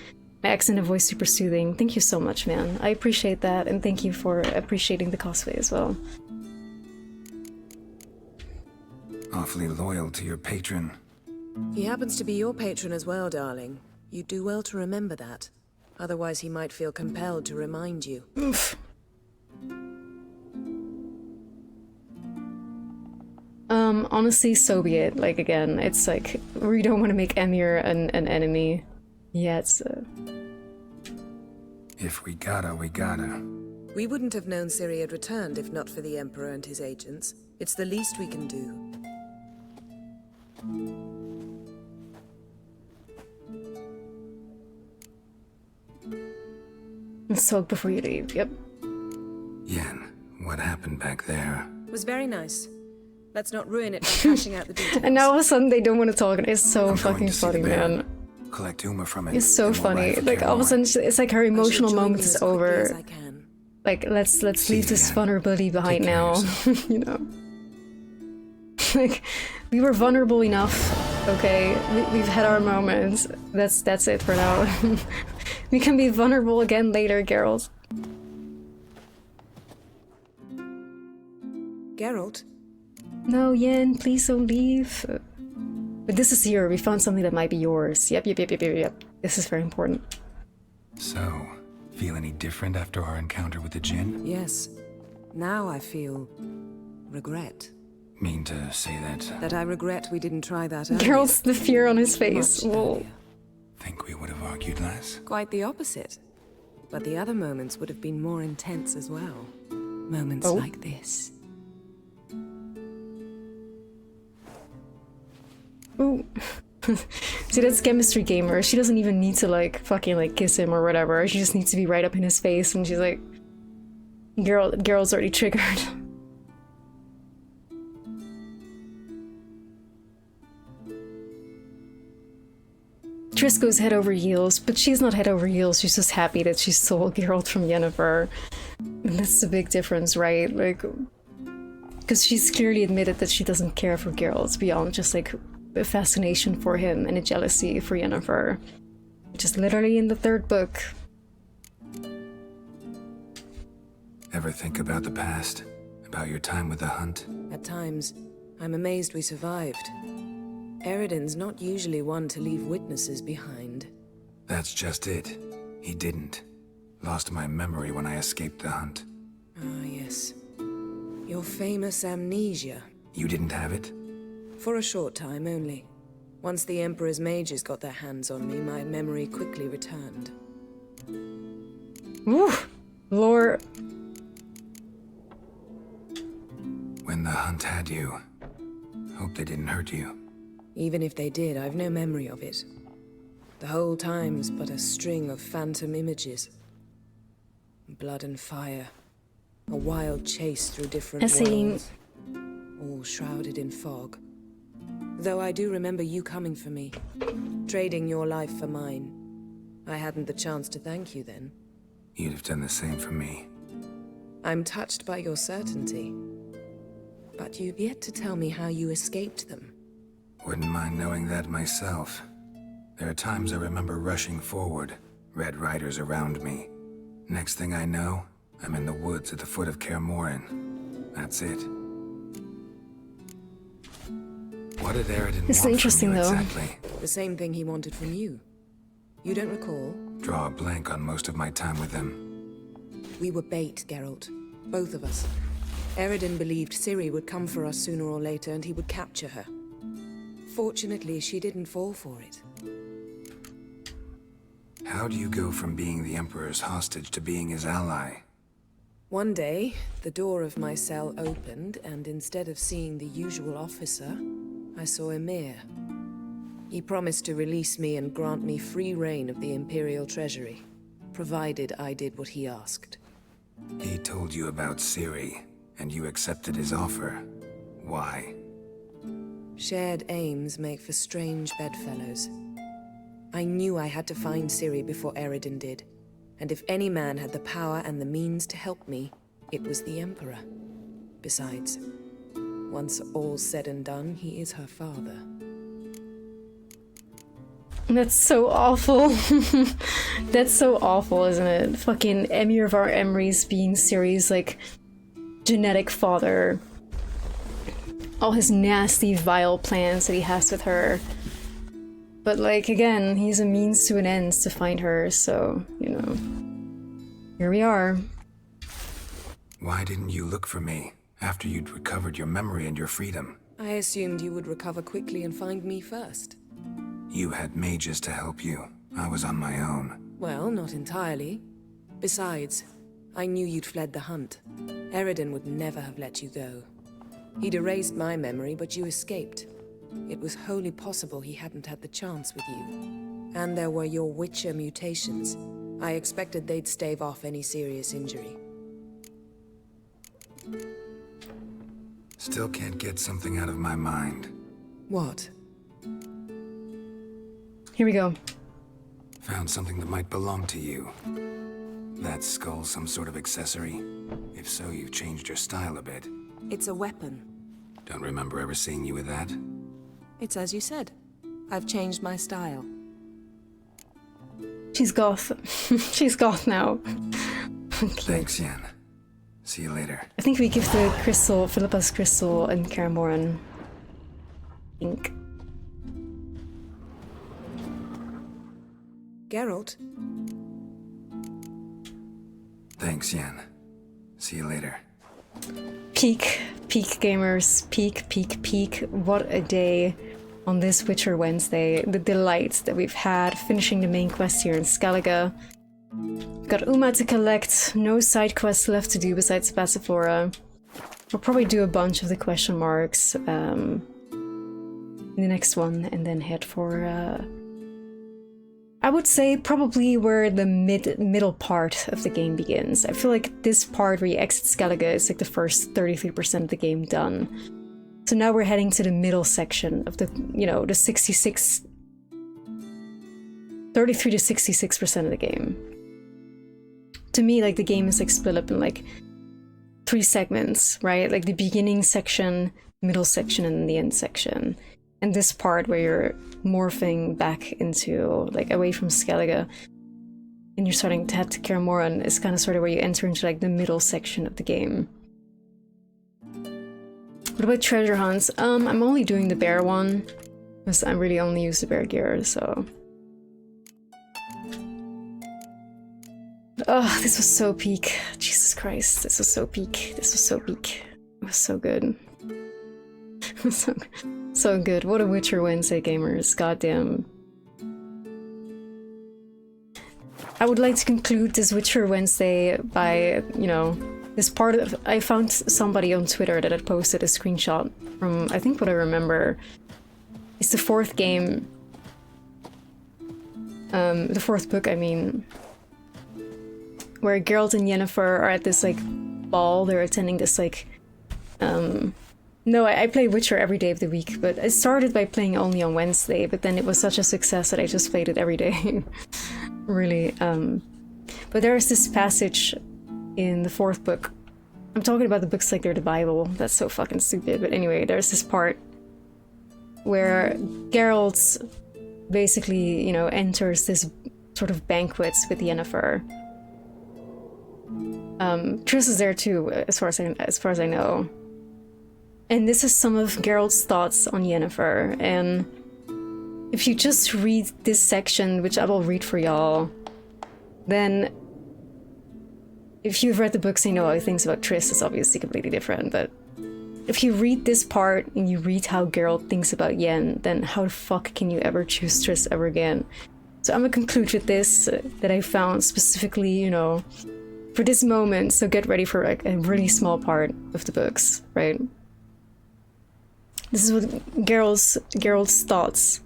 My accent and voice super soothing. Thank you so much, man. I appreciate that, and thank you for appreciating the cosplay as well. Awfully loyal to your patron. He happens to be your patron as well, darling. You do well to remember that. Otherwise he might feel compelled to remind you. Oof. Honestly, so be it. Like, again, it's like, we don't want to make Emir an enemy yet. If we gotta, we gotta. We wouldn't have known Ciri had returned if not for the Emperor and his agents. It's the least we can do. Let's talk before you leave, yep. Yen, what happened back there? It was very nice. Let's not ruin it by hashing out the details. And now all of a sudden they don't want to talk. It's so I'm fucking funny, man. Collect Uma from it. It's so and we'll funny. ride for Like, all of a sudden it's like her emotional moment is over. Like, let's leave this vulnerability behind now. You know? Like, we were vulnerable enough, okay? We've had our moments. That's it for now. We can be vulnerable again later, Geralt. Geralt? No, Yen, please don't leave. But this is here. We found something that might be yours. Yep. This is very important. So, feel any different after our encounter with the Jinn? Yes. Now I feel regret. Mean to say that? That I regret we didn't try that earlier. Geralt's the fear on his face. Whoa. Think we would have argued less? Quite the opposite. But the other moments would have been more intense as well. Moments like this. Ooh. See, that's chemistry gamer. She doesn't even need to like fucking like kiss him or whatever. She just needs to be right up in his face, and she's like, Geralt's already triggered. Triss goes head over heels, but she's not head over heels. She's just happy that she stole Geralt from Yennefer. And that's the big difference, right? Like, because she's clearly admitted that she doesn't care for Geralt beyond just like a fascination for him and a jealousy for Yennefer. Which is literally in the 3rd book. Ever think about the past? About your time with the hunt? At times, I'm amazed we survived. Eridan's not usually one to leave witnesses behind. That's just it. He didn't. Lost my memory when I escaped the hunt. Ah, yes. Your famous amnesia. You didn't have it? For a short time only. Once the Emperor's mages got their hands on me, my memory quickly returned. Woo! Lore. When the hunt had you, hope they didn't hurt you. Even if they did, I've no memory of it. The whole time's but a string of phantom images. Blood and fire. A wild chase through different worlds. All shrouded in fog. Though I do remember you coming for me. Trading your life for mine. I hadn't the chance to thank you then. You'd have done the same for me. I'm touched by your certainty. But you've yet to tell me how you escaped them. Wouldn't mind knowing that myself. There are times I remember rushing forward, red riders around me. Next thing I know, I'm in the woods at the foot of Kaer Morhen. That's it. What did Eridan It's want interesting, from you though. exactly? The same thing he wanted from you. You don't recall? Draw a blank on most of my time with him. We were bait, Geralt. Both of us. Eridan believed Ciri would come for us sooner or later and he would capture her. Fortunately, she didn't fall for it. How do you go from being the Emperor's hostage to being his ally? One day, the door of my cell opened, and instead of seeing the usual officer, I saw Emir. He promised to release me and grant me free reign of the Imperial Treasury, provided I did what he asked. He told you about Ciri, and you accepted his offer. Why? Shared aims make for strange bedfellows. I knew I had to find Ciri before Eridan did, and if any man had the power and the means to help me, it was the Emperor. Besides, once all's said and done, he is her father. That's so awful. That's so awful, isn't it? Fucking Emir Var Emreis being Ciri's, like, genetic father. All his nasty, vile plans that he has with her. But, like, again, he's a means to an end to find her, so, you know. Here we are. Why didn't you look for me after you'd recovered your memory and your freedom? I assumed you would recover quickly and find me first. You had mages to help you. I was on my own. Well, not entirely. Besides, I knew you'd fled the hunt. Eridan would never have let you go. He'd erased my memory, but you escaped. It was wholly possible he hadn't had the chance with you. And there were your Witcher mutations. I expected they'd stave off any serious injury. Still can't get something out of my mind. What? Here we go. Found something that might belong to you. That skull some sort of accessory? If so, you've changed your style a bit. It's a weapon. Don't remember ever seeing you with that. It's as you said. I've changed my style. She's goth. She's goth now. Thanks, Yen. See you later. I think we give the crystal, Philippa's crystal, and Kaer Morhen ink. Geralt? Thanks, Yen. See you later. Peak gamers, peak. What a day on this Witcher Wednesday. The delight that we've had finishing the main quest here in Skellige. Got Uma to collect, no side quests left to do besides Passiflora. We'll probably do a bunch of the question marks. in the next one, and then head for I would say probably where the middle part of the game begins. I feel like this part where you exit Skellige is like the first 33% of the game done. So now we're heading to the middle section of the, you know, the 33 to 66% of the game. To me, like, the game is like split up in like 3 segments, right? Like the beginning section, middle section, and the end section. And this part where you're morphing back into, like, away from Skellige and you're starting to head to Kaer Morhen is kind of sort of where you enter into like the middle section of the game. What about treasure hunts? I'm only doing the bear one because I really only use the bear gear, so. Oh, this was so peak. Jesus Christ, this was so peak. This was so peak. It was so good. It was so good. What a Witcher Wednesday, gamers. Goddamn. I would like to conclude this Witcher Wednesday by, you know, this part of... I found somebody on Twitter that had posted a screenshot from, I think what I remember, it's the 4th game. The 4th book, I mean. Where Geralt and Yennefer are at this, like, ball. They're attending this, like... No, I play Witcher every day of the week, but I started by playing only on Wednesday, but then it was such a success that I just played it every day. Really. But there is this passage in the 4th book. I'm talking about the books like they're the Bible. That's so fucking stupid. But anyway, there's this part where Geralt basically, you know, enters this sort of banquet with Yennefer. Triss is there too, as far as I know. And this is some of Geralt's thoughts on Yennefer. And if you just read this section, which I will read for y'all, then if you've read the books, you know how he thinks about Triss is obviously completely different. But if you read this part and you read how Geralt thinks about Yen, then how the fuck can you ever choose Triss ever again? So I'm gonna conclude with this that I found specifically, you know, for this moment. So get ready for like a really small part of the books, right? This is what Geralt's thoughts.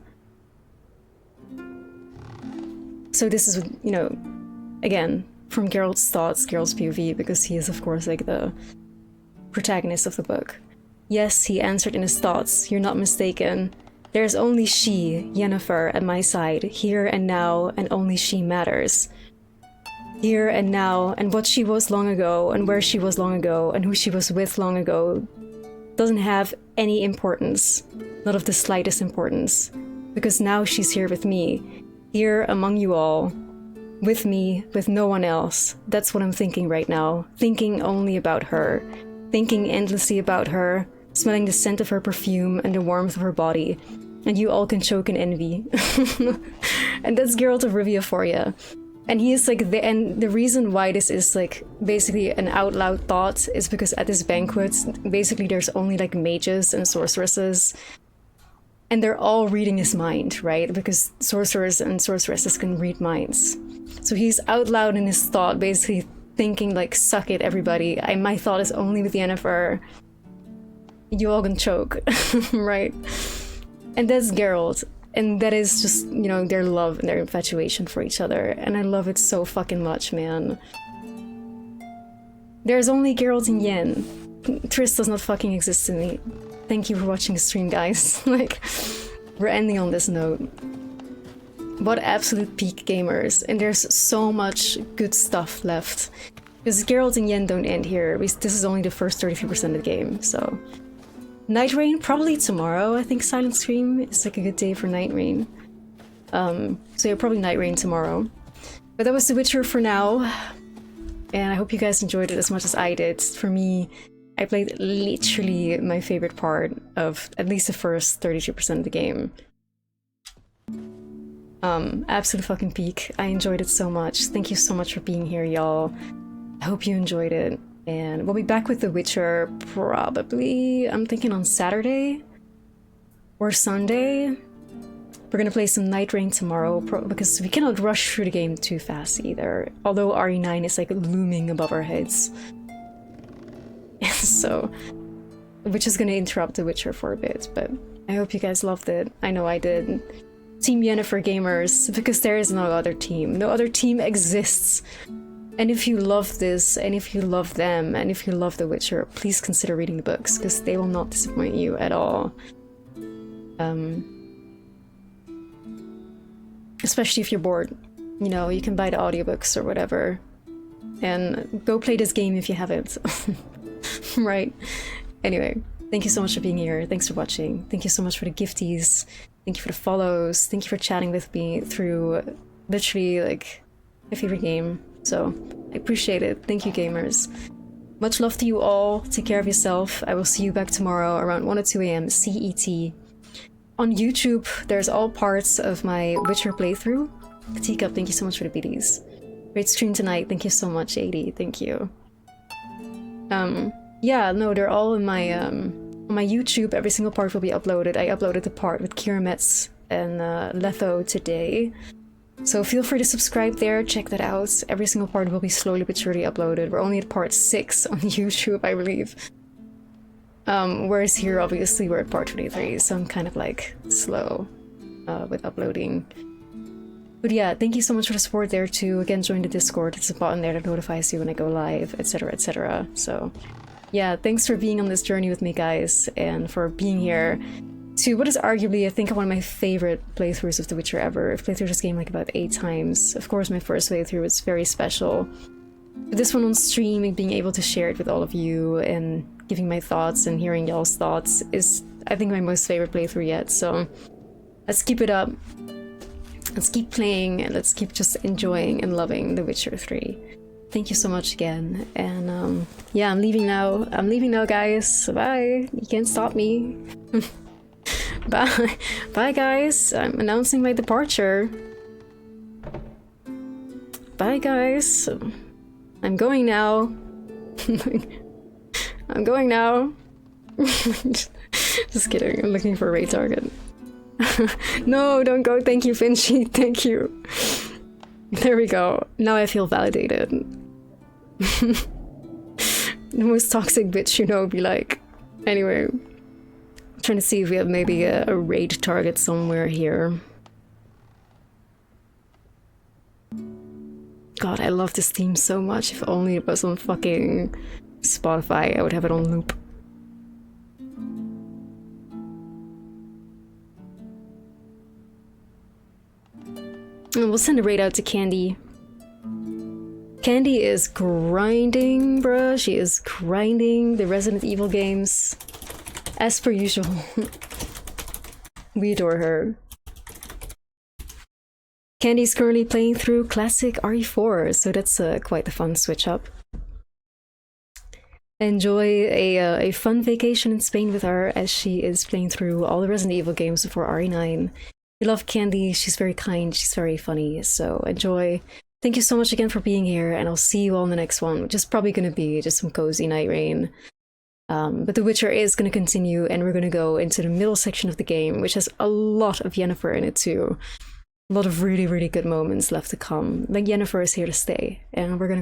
So this is what, you know, again, from Geralt's thoughts, Geralt's POV, because he is of course like the protagonist of the book. Yes, he answered in his thoughts, you're not mistaken. There's only she, Yennefer, at my side, here and now, and only she matters. Here and now, and what she was long ago, and where she was long ago, and who she was with long ago, doesn't have any importance, not of the slightest importance, because now she's here with me, here among you all, with me, with no one else. That's what I'm thinking right now, thinking only about her, thinking endlessly about her, smelling the scent of her perfume and the warmth of her body, and you all can choke in envy. And that's Geralt of Rivia for you. And he is like, the reason why this is like basically an out loud thought is because at this banquet, basically there's only like mages and sorceresses. And they're all reading his mind, right? Because sorcerers and sorceresses can read minds. So he's out loud in his thought, basically thinking like, suck it, everybody. My thought is only with Yennefer. You all can choke, right? And that's Geralt. And that is just, you know, their love and their infatuation for each other. And I love it so fucking much, man. There's only Geralt and Yen. Triss does not fucking exist to me. Thank you for watching the stream, guys. Like, we're ending on this note. What absolute peak gamers. And there's so much good stuff left. Because Geralt and Yen don't end here. This is only the first 33% of the game, so... Night Rain, probably tomorrow. I think Silent Scream is like a good day for Night Rain. So yeah, probably Night Rain tomorrow. But that was The Witcher for now. And I hope you guys enjoyed it as much as I did. For me, I played literally my favorite part of at least the first 32% of the game. Absolute fucking peak. I enjoyed it so much. Thank you so much for being here, y'all. I hope you enjoyed it. And we'll be back with The Witcher probably, I'm thinking on Saturday or Sunday. We're gonna play some Night Rain tomorrow because we cannot rush through the game too fast either. Although RE9 is like looming above our heads. So, which is gonna interrupt The Witcher for a bit, but I hope you guys loved it. I know I did. Team Yennefer gamers, because there is no other team. No other team exists. And if you love this, and if you love them, and if you love The Witcher, please consider reading the books, because they will not disappoint you at all. Especially if you're bored. You know, you can buy the audiobooks or whatever. And go play this game if you haven't. Right? Anyway, thank you so much for being here. Thanks for watching. Thank you so much for the gifties. Thank you for the follows. Thank you for chatting with me through literally, like, my favorite game. So, I appreciate it. Thank you, gamers. Much love to you all. Take care of yourself. I will see you back tomorrow around 1 or 2 a.m. CET. On YouTube, there's all parts of my Witcher playthrough. Teacup, thank you so much for the biddies. Great stream tonight. Thank you so much, 80. Thank you. Yeah, no, they're all in my, on my YouTube. Every single part will be uploaded. I uploaded the part with Kira Metz and Letho today. So feel free to subscribe there, check that out. Every single part will be slowly but surely uploaded. We're only at part 6 on YouTube, I believe. Whereas here, obviously, we're at part 23, so I'm kind of like slow with uploading. But yeah, thank you so much for the support there too. Again, join the Discord. It's a button there that notifies you when I go live, etc, etc. So yeah, thanks for being on this journey with me, guys, and for being here to what is arguably, I think, one of my favorite playthroughs of The Witcher ever. I've played through this game like about 8 times. Of course, my first playthrough was very special. But this one on stream and being able to share it with all of you and giving my thoughts and hearing y'all's thoughts is, I think, my most favorite playthrough yet. So let's keep it up. Let's keep playing and let's keep just enjoying and loving The Witcher 3. Thank you so much again. And yeah, I'm leaving now. I'm leaving now, guys. Bye. You can't stop me. Bye. Bye, guys. I'm announcing my departure. Bye, guys. I'm going now. I'm going now. Just kidding. I'm looking for a raid target. No, don't go. Thank you, Finchy. Thank you. There we go. Now I feel validated. The most toxic bitch you know be like. Anyway. I'm trying to see if we have maybe a raid target somewhere here. God, I love this theme so much. If only it was on fucking Spotify, I would have it on loop. And we'll send a raid out to Candy. Candy is grinding, bruh. She is grinding the Resident Evil games. As per usual. We adore her. Candy's currently playing through classic RE4, so that's quite the fun switch up. Enjoy a fun vacation in Spain with her as she is playing through all the Resident Evil games before RE9. We love Candy, she's very kind, she's very funny, so enjoy. Thank you so much again for being here, and I'll see you all in the next one, which is probably going to be just some cozy night rain. But The Witcher is going to continue, and we're going to go into the middle section of the game, which has a lot of Yennefer in it too. A lot of really, really good moments left to come. Like, Yennefer is here to stay, and we're going to